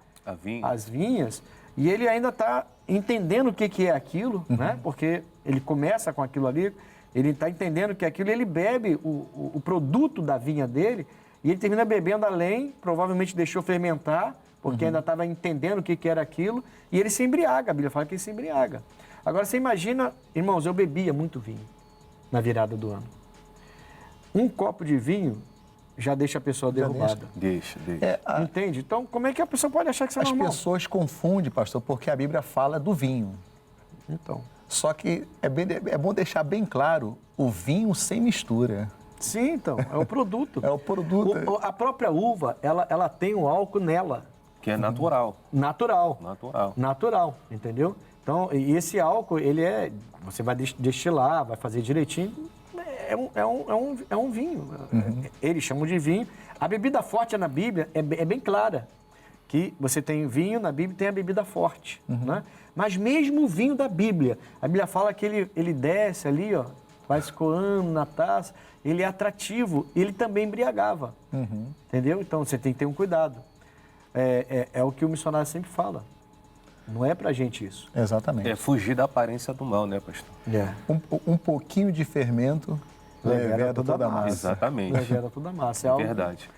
as vinhas, e ele ainda está entendendo o que é aquilo, né? Porque ele começa com aquilo ali, ele está entendendo que aquilo, ele bebe o produto da vinha dele, e ele termina bebendo além, provavelmente deixou fermentar, porque ainda estava entendendo o que era aquilo, e ele se embriaga, a Bíblia fala que ele se embriaga. Agora, você imagina, irmãos, eu bebia muito vinho na virada do ano. Um copo de vinho já deixa a pessoa derrubada. Deixa. Entende? Então, como é que a pessoa pode achar que isso é As normal? pessoas confundem, pastor, porque a Bíblia fala do vinho. Então, Só que é bom deixar bem claro o vinho sem mistura. sim, então, é o produto. É o produto. A própria uva, ela tem um álcool nela, Que é natural. natural, entendeu? Então, e esse álcool, você vai destilar, vai fazer direitinho, é um vinho. Eles chamam de vinho. A bebida forte na Bíblia é bem clara, que você tem vinho na Bíblia e tem a bebida forte, né? Mas mesmo o vinho da Bíblia, a Bíblia fala que ele desce ali, ó, vai escoando na taça, ele é atrativo, ele também embriagava, entendeu? Então você tem que ter um cuidado. É o que o missionário sempre fala. Não é pra gente isso. Exatamente. É fugir da aparência do mal, né, pastor? Um pouquinho de fermento leveda toda a massa. Exatamente. Leveda toda a massa. É É algo- verdade.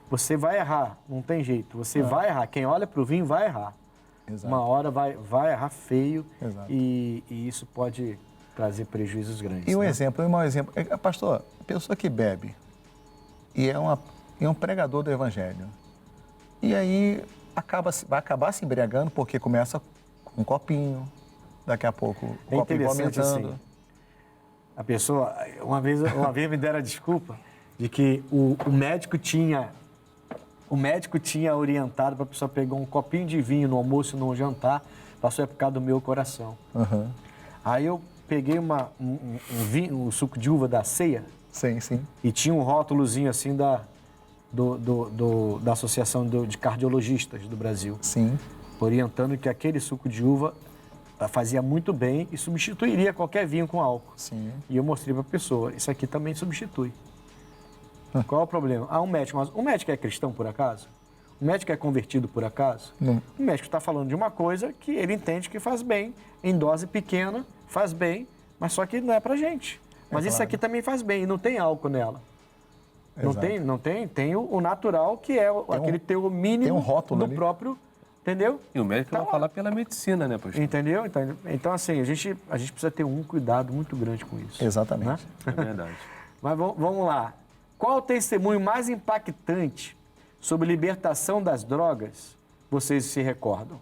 Você vai errar, não tem jeito. Você vai errar. Quem olha pro vinho vai errar. Exato. Uma hora vai errar feio. Exato. E isso pode trazer prejuízos grandes. E um né? exemplo, pastor, a pessoa que bebe e é um pregador do evangelho, e aí vai acabar se embriagando porque começa com um copinho, daqui a pouco o É copinho interessante aumentando. assim. A pessoa, uma vez me deram a desculpa de que o médico tinha orientado para a pessoa pegar um copinho de vinho no almoço e no jantar, passou a ficar do meu coração. Uhum. Aí eu peguei um vinho, um suco de uva da ceia, Sim, sim. e tinha um rótulozinho assim da Associação de Cardiologistas do Brasil, Sim. orientando que aquele suco de uva fazia muito bem e substituiria qualquer vinho com álcool. Sim. E eu mostrei para a pessoa, isso aqui também substitui. Qual é o problema? Um médico, mas o médico é cristão por acaso? O médico é convertido por acaso? Não. O médico está falando de uma coisa que ele entende que faz bem, em dose pequena, faz bem, mas só que não é pra gente. Mas isso claro. aqui também faz bem e não tem álcool nela. Exato. Tem o natural, que é aquele teu mínimo tem um rótulo do ali. próprio, entendeu? E o médico vai falar pela medicina, né, pastor? Entendeu? Então, assim, a gente precisa ter um cuidado muito grande com isso. Exatamente. Né? É verdade. Mas vamos lá. Qual o testemunho mais impactante sobre libertação das drogas vocês se recordam?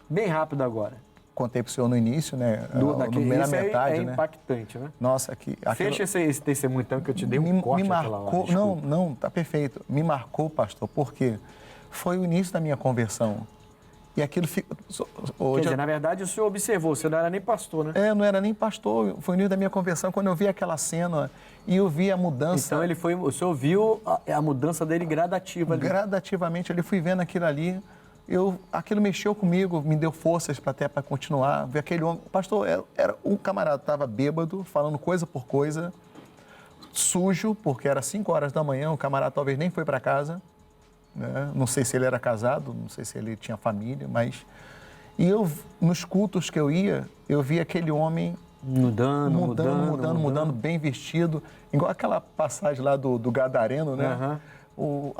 Bem rápido agora. Contei para o senhor no início, né? Na primeira Esse aí metade, é né? impactante, né? Nossa, aquilo... Fecha esse testemunho então que eu te dei um corte me naquela hora. marcou. desculpa. Não, tá perfeito. Me marcou, pastor, porque foi o início da minha conversão. E aquilo fica... Quer dizer, na verdade, o senhor observou, você não era nem pastor, né? Eu não era nem pastor, foi o início da minha conversão, quando eu vi aquela cena e eu vi a mudança... Então, o senhor viu a mudança dele gradativa ali. Gradativamente, eu fui vendo aquilo ali, aquilo mexeu comigo, me deu forças para continuar. Ver aquele homem... Pastor, era um camarada, estava bêbado, falando coisa por coisa, sujo, porque era 5 horas da manhã, o camarada talvez nem foi para casa, né? Não sei se ele era casado, não sei se ele tinha família, mas... E nos cultos que eu ia, eu via aquele homem mudando, bem vestido, igual aquela passagem lá do Gadareno, né? Uhum.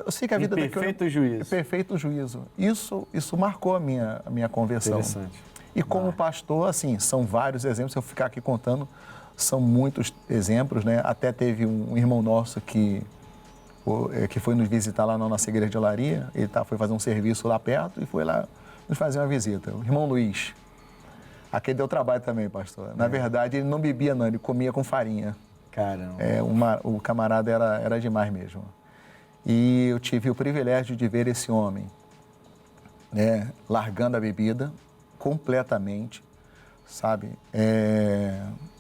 Eu sei que a vida perfeito juízo. Perfeito juízo. Isso marcou a minha conversão. Interessante. E como pastor, assim, são vários exemplos, se eu ficar aqui contando, são muitos exemplos, né? Até teve um irmão nosso que foi nos visitar lá na nossa igreja de Olaria, ele foi fazer um serviço lá perto e foi lá nos fazer uma visita. O irmão Luiz, aquele deu trabalho também, pastor. Na verdade, ele não bebia não, ele comia com farinha. Caramba. O camarada era demais mesmo. E eu tive o privilégio de ver esse homem, né, largando a bebida completamente, sabe?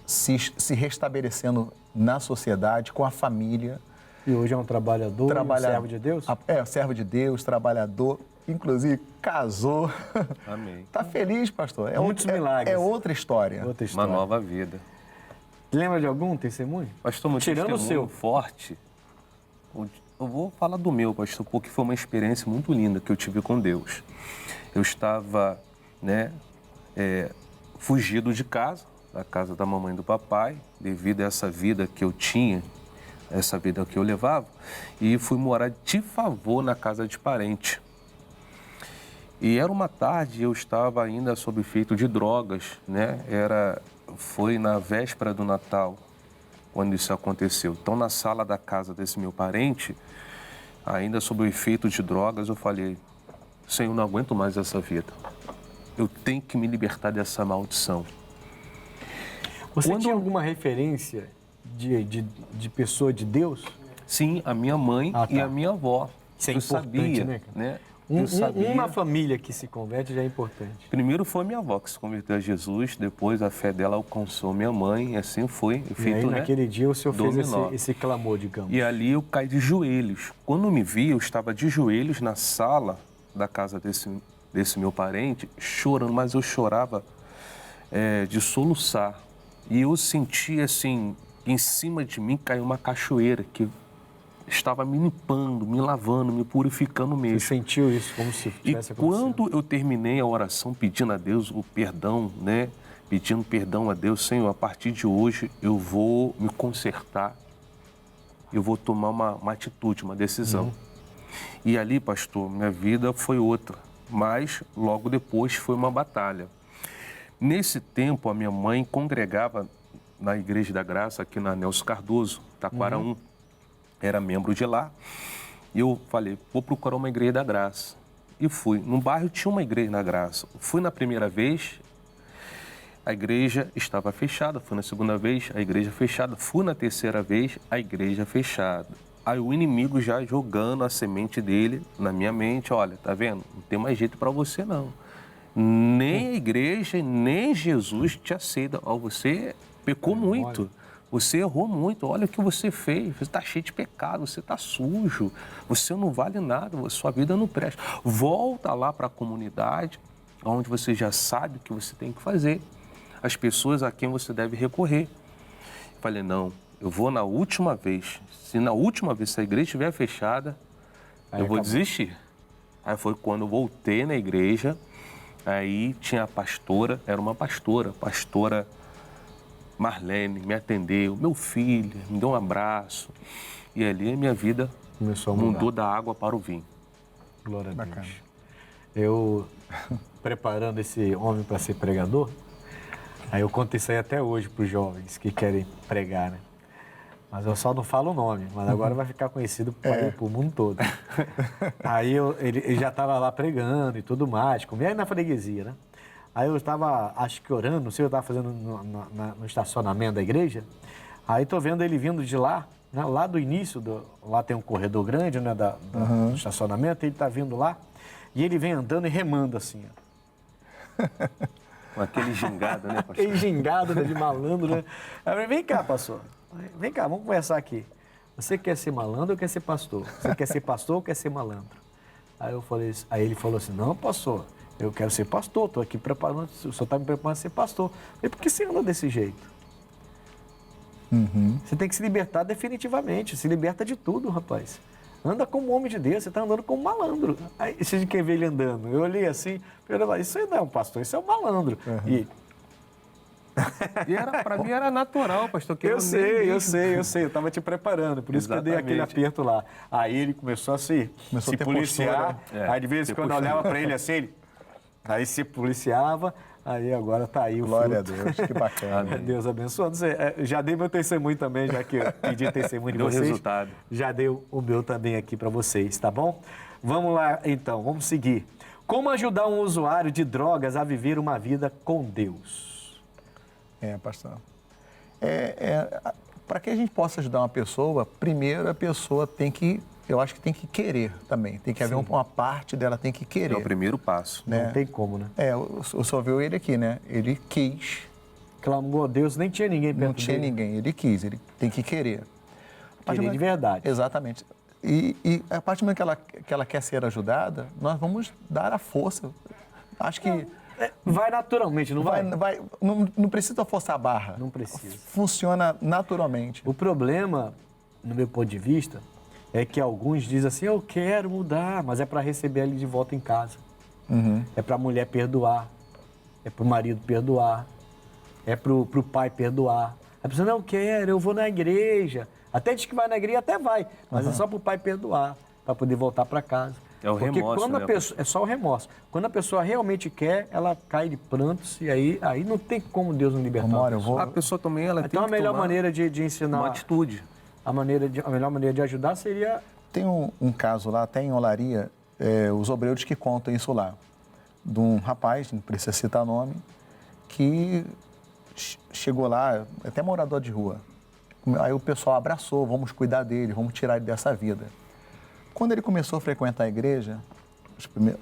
Se restabelecendo na sociedade, com a família. E hoje é um trabalhador, um servo de Deus? Servo de Deus, trabalhador, inclusive casou. Amém. Tá feliz, pastor? Muitos milagres. É outra história. Uma nova vida. Lembra de algum testemunho? Pastor, meu Tirando o seu forte, eu vou falar do meu, pastor, porque foi uma experiência muito linda que eu tive com Deus. Eu estava, fugido de casa, da casa da mamãe e do papai, devido a essa vida que eu tinha, essa vida que eu levava, e fui morar de favor na casa de parente. E era uma tarde, eu estava ainda sob efeito de drogas, né? Foi na véspera do Natal, quando isso aconteceu. Então, na sala da casa desse meu parente, ainda sob o efeito de drogas, eu falei, Senhor, não aguento mais essa vida. Eu tenho que me libertar dessa maldição. Você tinha alguma referência de pessoa de Deus? Sim, a minha mãe e a minha avó. Isso é eu importante, sabia, né? Uma família que se converte já é importante. Primeiro foi minha avó que se converteu a Jesus, depois a fé dela alcançou minha mãe, e assim foi. E aí, naquele dia, o senhor fez esse clamor, digamos. E ali eu caí de joelhos. Quando me vi, eu estava de joelhos na sala da casa desse meu parente, chorando, mas eu chorava de soluçar. E eu senti, assim, em cima de mim caiu uma cachoeira que estava me limpando, me lavando, me purificando mesmo. Você sentiu isso como se tivesse acontecido? E quando eu terminei a oração pedindo a Deus o perdão, né? Pedindo perdão a Deus, Senhor, a partir de hoje eu vou me consertar, eu vou tomar uma atitude, uma decisão. E ali, pastor, minha vida foi outra, mas logo depois foi uma batalha. Nesse tempo, a minha mãe congregava na Igreja da Graça, aqui na Nelson Cardoso, Taquara 1. Era membro de lá. E eu falei, vou procurar uma Igreja da Graça. E fui. No bairro tinha uma Igreja da Graça. Fui na primeira vez, a igreja estava fechada. Fui na segunda vez, a igreja fechada. Fui na terceira vez, a igreja fechada. Aí o inimigo já jogando a semente dele na minha mente, olha, tá vendo? Não tem mais jeito para você, não. Nem a igreja, nem Jesus te aceita. Ó, você pecou muito, você errou muito, olha o que você fez, você está cheio de pecado, você está sujo, você não vale nada, sua vida não presta. Volta lá para a comunidade, onde você já sabe o que você tem que fazer, as pessoas a quem você deve recorrer. Eu falei, não, eu vou na última vez, se na última vez se a igreja estiver fechada, eu vou desistir. Aí foi quando eu voltei na igreja. Aí tinha a pastora, era uma pastora Marlene, me atendeu, meu filho, me deu um abraço. E ali a minha vida mudou da água para o vinho. Glória a Deus. Eu, preparando esse homem para ser pregador, aí eu conto isso aí até hoje para os jovens que querem pregar, né? Mas eu só não falo o nome, mas agora vai ficar conhecido para o mundo todo. Aí ele já estava lá pregando e tudo mais, comia aí na freguesia, né? Aí eu estava, acho que orando, não sei, eu estava fazendo no estacionamento da igreja. Aí tô vendo ele vindo de lá, né, lá do início, lá tem um corredor grande, né, do estacionamento, ele está vindo lá e ele vem andando e remando assim, ó. Com aquele gingado, né, pastor? Aquele gingado, né, de malandro, né? Aí eu falei, vem cá, pastor. Vem cá, vamos conversar aqui. Você quer ser malandro ou quer ser pastor? Você quer ser pastor ou quer ser malandro? Aí ele falou assim, não, pastor, eu quero ser pastor, estou aqui preparando, o senhor está me preparando a ser pastor. Eu falei, por que você anda desse jeito? Você tem que se libertar definitivamente, se liberta de tudo, rapaz. Anda como homem de Deus, você está andando como malandro. Aí você quer ver ele andando. Eu olhei assim, falei, isso aí não é um pastor, isso é um malandro. E para mim era natural, pastor. Que eu sei, eu estava te preparando, por isso que eu dei aquele aperto lá. Aí ele começou a se policiar, aí de vez em quando eu olhava para ele assim, aí se policiava, aí agora tá aí o Glória fruto. a Deus, que bacana. Deus abençoando. Já dei meu testemunho também, já que eu pedi testemunho de Deu vocês. resultado. Já dei o meu também aqui para vocês, tá bom? Vamos lá então, vamos seguir. Como ajudar um usuário de drogas a viver uma vida com Deus? Pastor. Para que a gente possa ajudar uma pessoa, primeiro a pessoa tem que, eu acho que tem que querer também. Tem que haver uma parte dela, tem que querer. É o primeiro passo. Não tem como, né? O senhor viu ele aqui, né? Ele quis. Clamou a Deus, nem tinha ninguém perto dele. Não tinha ninguém, ele quis, ele tem que querer. Querer de verdade. Exatamente. E a partir do momento que ela quer ser ajudada, nós vamos dar a força. Acho que... Vai naturalmente, não vai? Não precisa forçar a barra. Não precisa. Funciona naturalmente. O problema, no meu ponto de vista, é que alguns dizem assim, eu quero mudar, mas é para receber ele de volta em casa. É para a mulher perdoar, é para o marido perdoar, é para o pai perdoar. A pessoa, não quero, eu vou na igreja. Até diz que vai na igreja, até vai, mas é só para o pai perdoar, para poder voltar para casa. É o remorso, porque quando a pessoa, é só o remorso. Quando a pessoa realmente quer, ela cai de prantos e aí não tem como Deus nos libertar. A pessoa também ela então tem a que melhor tomar maneira de ensinar uma atitude. A melhor maneira de ajudar seria... Tem um caso lá, até em Olaria, os obreiros que contam isso lá, de um rapaz, não precisa citar nome, que chegou lá, até morador de rua. Aí o pessoal abraçou, vamos cuidar dele, vamos tirar ele dessa vida. Quando ele começou a frequentar a igreja,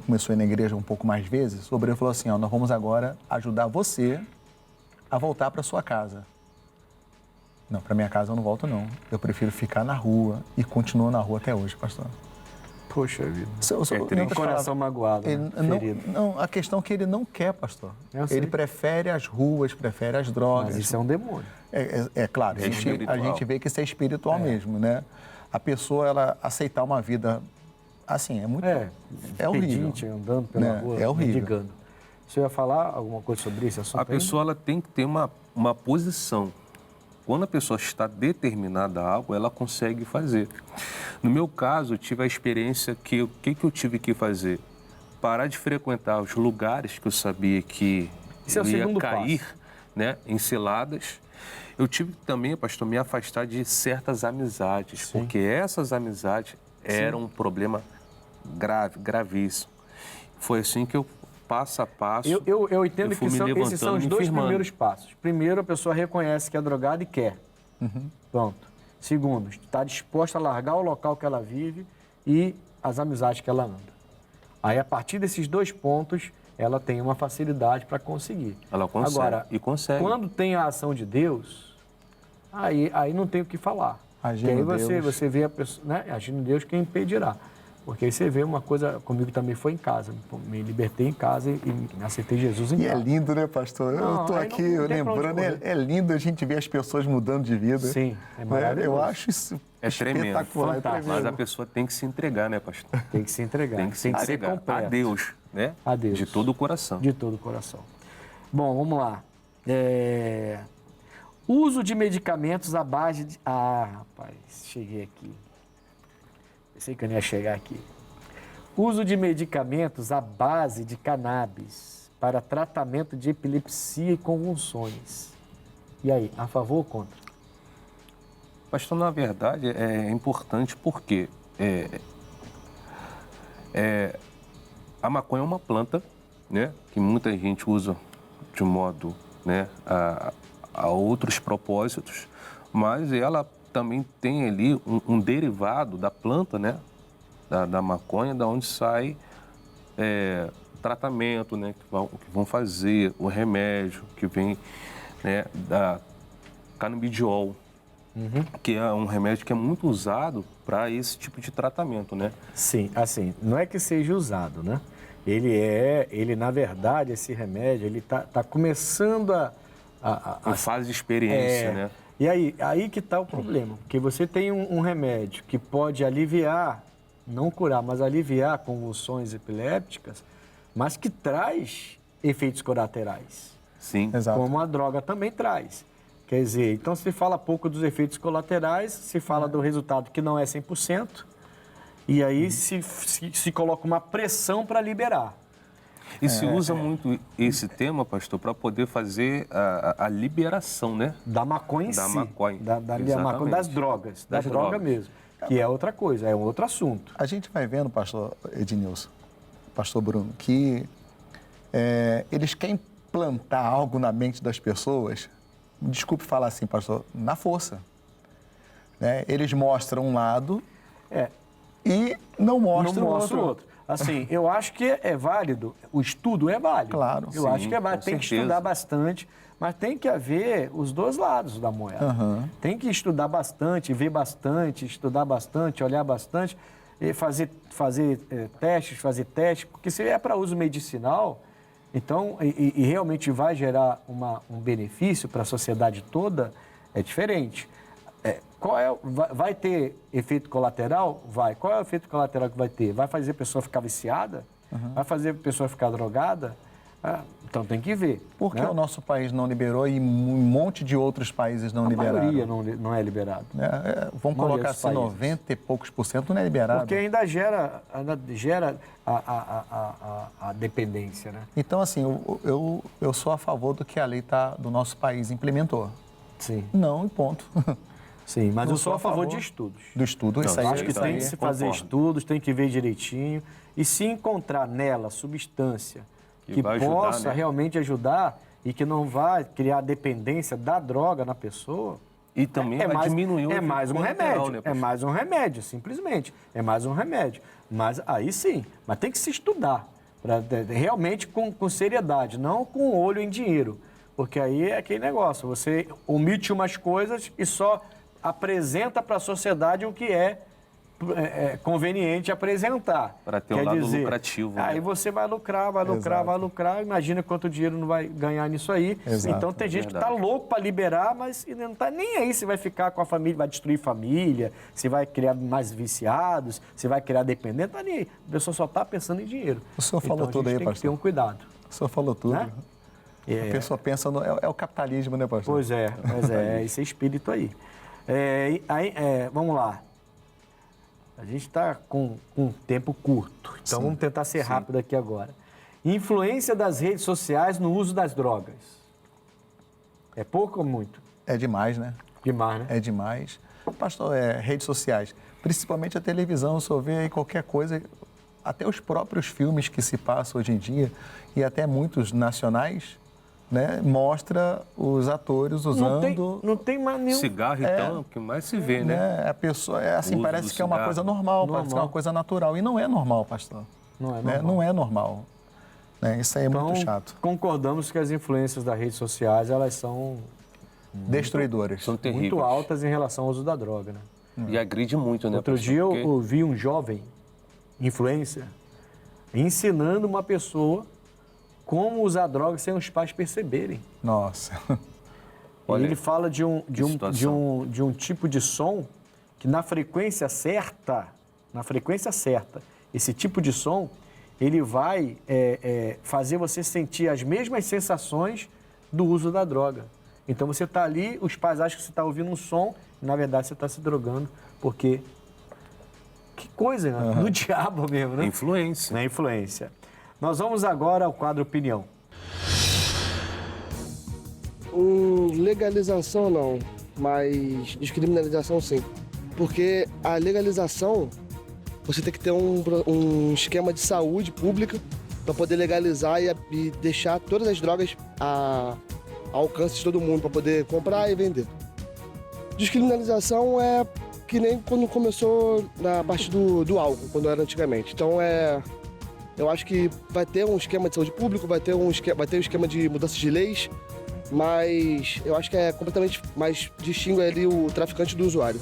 começou a ir na igreja um pouco mais vezes, o obreiro falou assim, nós vamos agora ajudar você a voltar para sua casa. Não, para minha casa eu não volto não. Eu prefiro ficar na rua e continuo na rua até hoje, pastor. Poxa vida. Tem um coração magoado, né? Não, a questão é que ele não quer, pastor. Ele prefere as ruas, prefere as drogas. Mas isso é um demônio. Claro, a gente vê que isso é espiritual mesmo, né? A pessoa, ela aceitar uma vida assim, é muito... É horrível. Pedinte, andando pela rua, é horrível. mendigando. Você ia falar alguma coisa sobre esse assunto? A pessoa ela tem que ter uma posição. Quando a pessoa está determinada a algo, ela consegue fazer. No meu caso, eu tive a experiência que o que eu tive que fazer? Parar de frequentar os lugares que eu sabia que eu ia cair, né, em ciladas. Eu tive também, pastor, me afastar de certas amizades, porque essas amizades eram um problema gravíssimo. Foi assim que eu, passo a passo, eu entendo que esses são os dois primeiros passos. Primeiro, a pessoa reconhece que é drogada e quer. Pronto. Segundo, está disposta a largar o local que ela vive e as amizades que ela anda. Aí, a partir desses dois pontos, ela tem uma facilidade para conseguir. Ela consegue. Agora, e consegue. Quando tem a ação de Deus, aí não tem o que falar. Agindo Porque aí você vê a pessoa, né? Agindo Deus, quem impedirá? Porque aí você vê uma coisa, comigo também foi em casa. Me libertei em casa e aceitei Jesus em casa. E é lindo, né, pastor? Eu estou aqui lembrando, é lindo a gente ver as pessoas mudando de vida. Sim, é maravilhoso. Eu acho isso espetacular. Fantástico. Mas a pessoa tem que se entregar, né, pastor? Tem que se entregar. Tem que se entregar a Deus, né? A Deus. De todo o coração. De todo o coração. Bom, vamos lá. Uso de medicamentos à base de... rapaz, cheguei aqui. Pensei que eu não ia chegar aqui. Uso de medicamentos à base de cannabis para tratamento de epilepsia e convulsões. E aí, a favor ou contra? Pastor, na verdade, é importante porque a maconha é uma planta, né, que muita gente usa de modo, né, a outros propósitos, mas ela também tem ali um derivado da planta, né? Da maconha, da onde sai tratamento, né? Que vão fazer, o remédio que vem, né, da canabidiol, que é um remédio que é muito usado para esse tipo de tratamento, né? Sim, assim, não é que seja usado, né? Ele na verdade, esse remédio, ele tá começando Em fase de experiência, né? E aí que está o problema, porque você tem um remédio que pode aliviar, não curar, mas aliviar convulsões epilépticas, mas que traz efeitos colaterais, Sim. Exato. como a droga também traz. Quer dizer, então se fala pouco dos efeitos colaterais, se fala do resultado que não é 100%, e aí se coloca uma pressão para liberar. E se usa muito esse tema, pastor, para poder fazer a liberação, né? Da maconha em Da si. maconha. Da maconha, Exatamente. das drogas. Das Da droga drogas. mesmo. Que é outra coisa, é um outro assunto. A gente vai vendo, pastor Ednilson, pastor Bruno, que eles querem plantar algo na mente das pessoas, desculpe falar assim, pastor, na força. Né? Eles mostram um lado e não mostram o outro. Assim, eu acho que é válido, o estudo é válido. Claro. Eu Sim, acho que é válido, com tem que certeza. estudar bastante, mas tem que haver os dois lados da moeda. Tem que estudar bastante, ver bastante, estudar bastante, olhar bastante, e fazer testes, porque se é para uso medicinal, então, e realmente vai gerar um benefício para a sociedade toda, é diferente. Vai ter efeito colateral? Vai. Qual é o efeito colateral que vai ter? Vai fazer a pessoa ficar viciada? Vai fazer a pessoa ficar drogada? Então tem que ver. Por que né? o nosso país não liberou e um monte de outros países não A liberaram? maioria não é liberado. Vamos maioria colocar dos assim, países. 90 e poucos % não é liberado. Porque ainda gera a dependência, né? Então, assim, eu sou a favor do que a lei do nosso país implementou. Sim. Não, e ponto. Sim, mas Não eu sou sou a a favor favor de estudos. Do estudo, Não, isso aí. Acho que isso tem aí que se fazer concordo. estudos, tem que ver direitinho. E se encontrar nela substância que vai ajudar, possa né? realmente ajudar e que não vai criar dependência da droga na pessoa, E também vai diminuir o é efeito mais um colateral, remédio. né, É pastor? mais um remédio, simplesmente. É mais um remédio. Mas aí sim, mas tem que se estudar. Realmente com seriedade, não com o olho em dinheiro. Porque aí é aquele negócio, você omite umas coisas e só apresenta para a sociedade o que é conveniente apresentar. Para ter um Quer lado dizer, lucrativo, né? Aí você vai lucrar, imagina quanto dinheiro não vai ganhar nisso aí. Exato, Então tem gente que está verdade. louco para liberar, mas não está nem aí se vai ficar com a família, vai destruir família, se vai criar mais viciados, se vai criar dependente, não está nem aí. A pessoa só está pensando em dinheiro. O senhor falou então, tudo a gente aí, tem que ter pastor. um cuidado. O senhor falou tudo. Né? A pessoa pensa é o capitalismo, né, pastor? Pois é, esse espírito aí. Vamos lá. A gente está com um tempo curto, então vamos tentar ser rápido aqui agora. Influência das redes sociais no uso das drogas. É pouco ou muito? É demais, né? Demais, né? É demais. Pastor, redes sociais, principalmente a televisão, o senhor vê aí qualquer coisa, até os próprios filmes que se passam hoje em dia, e até muitos nacionais, né, mostra os atores usando... Não tem mais nenhum... Cigarro, então, é o que mais se vê, né? A pessoa, O uso parece do que é uma cigarro. coisa normal, parece que é uma coisa natural. E não é normal, pastor. Não é Né? normal. Não é normal. Né? Isso aí é Então, muito chato. concordamos que as influências das redes sociais, elas são Destruidoras. São terríveis. muito altas em relação ao uso da droga, né? E agride muito, né? Outro pastor? dia eu Porque- ouvi um jovem influencer ensinando uma pessoa como usar drogas sem os pais perceberem. Nossa. Olha, E ele fala de um tipo de som que na frequência certa, esse tipo de som, ele vai fazer você sentir as mesmas sensações do uso da droga. Então você está ali, os pais acham que você está ouvindo um som, e na verdade você está se drogando, porque... Que coisa, né? Do diabo mesmo, né? Influência. Na influência. Nós vamos agora ao quadro Opinião. Legalização não, mas descriminalização sim. Porque a legalização, você tem que ter um esquema de saúde pública para poder legalizar e deixar todas as drogas ao alcance de todo mundo, para poder comprar e vender. Descriminalização é que nem quando começou na parte do álcool, quando era antigamente. Então eu acho que vai ter um esquema de saúde pública, vai ter um esquema de mudança de leis, mas eu acho que é completamente mais distingue ali o traficante do usuário.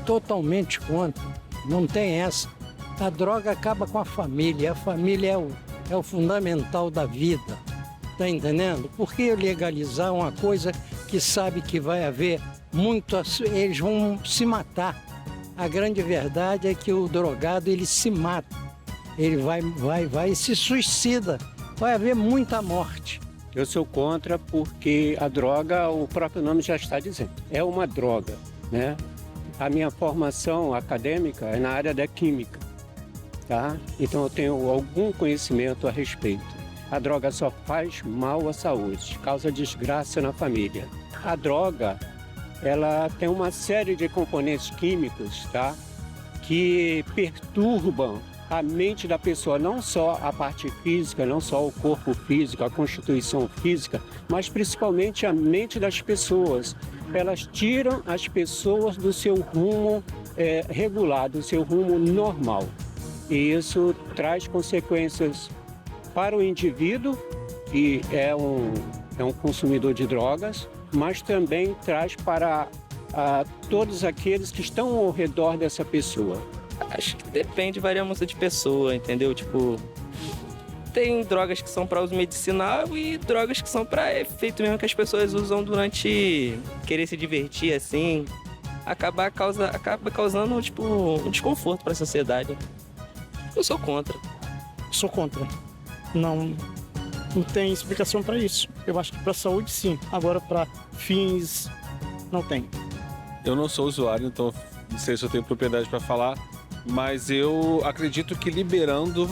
Totalmente contra, não tem essa. A droga acaba com a família é o fundamental da vida, tá entendendo? Por que legalizar uma coisa que sabe que vai haver eles vão se matar. A grande verdade é que o drogado, ele se mata. Ele vai e se suicida. Vai haver muita morte. Eu sou contra porque a droga, o próprio nome já está dizendo, é uma droga, né? A minha formação acadêmica é na área da química, tá? Então eu tenho algum conhecimento a respeito. A droga só faz mal à saúde, causa desgraça na família. A droga, ela tem uma série de componentes químicos, tá? Que perturbam a mente da pessoa, não só a parte física, não só o corpo físico, a constituição física, mas principalmente a mente das pessoas. Elas tiram as pessoas do seu rumo regular, do seu rumo normal. E isso traz consequências para o indivíduo, que é um consumidor de drogas, mas também traz para todos aqueles que estão ao redor dessa pessoa. Acho que depende, varia muito de pessoa, entendeu? Tipo, tem drogas que são para uso medicinal e drogas que são para efeito mesmo que as pessoas usam durante querer se divertir, assim. Acaba causando, tipo, um desconforto para a sociedade. Eu sou contra. Sou contra. Não tem explicação para isso. Eu acho que para saúde, sim. Agora, para fins, não tem. Eu não sou usuário, então não sei se eu tenho propriedade para falar, mas eu acredito que liberando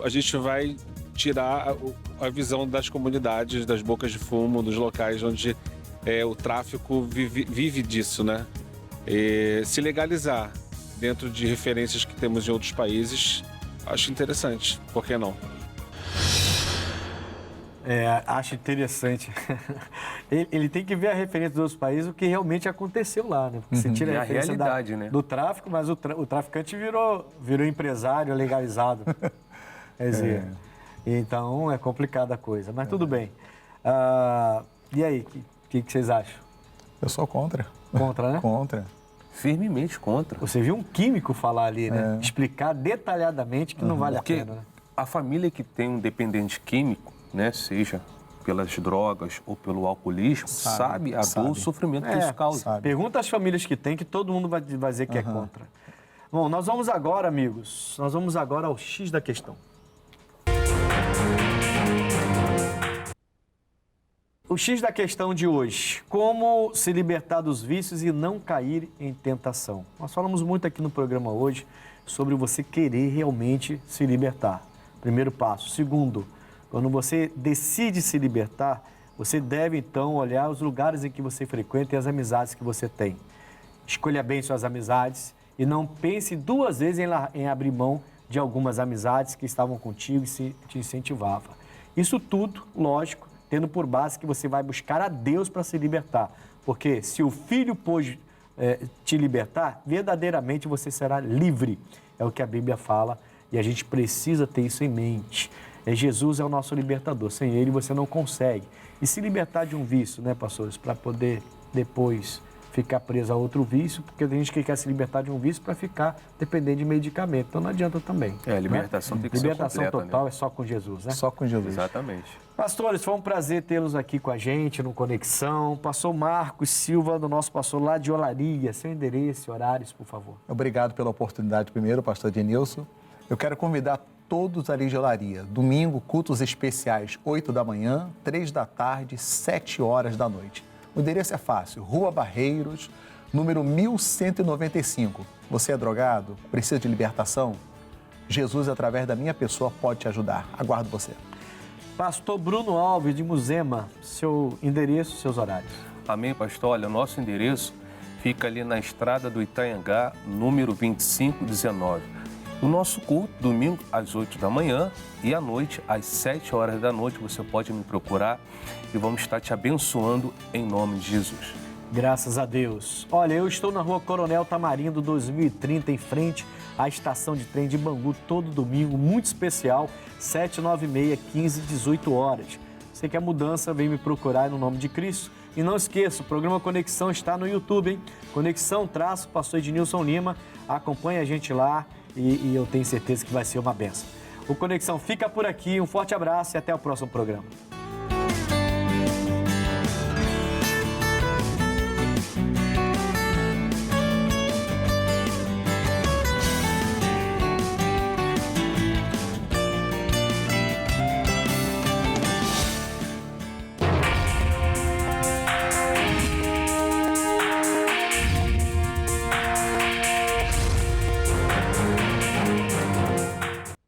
a gente vai tirar a visão das comunidades, das bocas de fumo, dos locais onde o tráfico vive disso, né? E se legalizar dentro de referências que temos em outros países, acho interessante. Por que não? Acho interessante. Ele tem que ver a referência dos outros países, o que realmente aconteceu lá, né? Porque você tira a referência realidade, né? do tráfico, mas o traficante virou empresário legalizado. Quer dizer, então é complicada a coisa, mas tudo bem. E aí, o que vocês acham? Eu sou contra. Contra, né? Contra. Firmemente contra. Você viu um químico falar ali, né? Explicar detalhadamente que não vale a pena, né? A família que tem um dependente químico, né, seja pelas drogas ou pelo alcoolismo, sabe a dor, o sofrimento que isso causa. Sabe. Pergunta às famílias que tem, que todo mundo vai dizer que é contra. Bom, nós vamos agora, amigos, ao X da questão. O X da questão de hoje: como se libertar dos vícios e não cair em tentação. Nós falamos muito aqui no programa hoje sobre você querer realmente se libertar. Primeiro passo. Segundo, quando você decide se libertar, você deve então olhar os lugares em que você frequenta e as amizades que você tem. Escolha bem suas amizades e não pense duas vezes em abrir mão de algumas amizades que estavam contigo e te incentivavam. Isso tudo, lógico, tendo por base que você vai buscar a Deus para se libertar. Porque se o Filho pôde te libertar, verdadeiramente você será livre. É o que a Bíblia fala e a gente precisa ter isso em mente. Jesus é o nosso libertador. Sem ele você não consegue. E se libertar de um vício, né, pastores? Para poder depois ficar preso a outro vício, porque tem gente que quer se libertar de um vício para ficar dependendo de medicamento. Então não adianta também. A libertação tem que ser completa, libertação total, né? É só com Jesus, né? Só com Jesus. Exatamente. Pastores, foi um prazer tê-los aqui com a gente no Conexão. Pastor Marcos Silva, do nosso pastor lá de Olaria. Seu endereço e horários, por favor. Obrigado pela oportunidade primeiro, pastor Denilson. Eu quero convidar todos ali de Olaria. Domingo, cultos especiais, 8 da manhã, 3 da tarde, 7 horas da noite. O endereço é fácil, Rua Barreiros, número 1195. Você é drogado? Precisa de libertação? Jesus, através da minha pessoa, pode te ajudar. Aguardo você. Pastor Bruno Alves, de Muzema, seu endereço, seus horários. Amém, pastor? Olha, nosso endereço fica ali na estrada do Itanhangá, número 2519. O nosso culto, domingo, às 8 da manhã e à noite, às 7 horas da noite, você pode me procurar e vamos estar te abençoando em nome de Jesus. Graças a Deus. Olha, eu estou na rua Coronel Tamarindo 2030, em frente à estação de trem de Bangu, todo domingo, muito especial, 796, 15, 18 horas. Você quer mudança, vem me procurar no nome de Cristo. E não esqueça, o programa Conexão está no YouTube, hein? Conexão _ Pastor Ednilson Lima. Acompanhe a gente lá e eu tenho certeza que vai ser uma bênção. O Conexão fica por aqui, um forte abraço e até o próximo programa.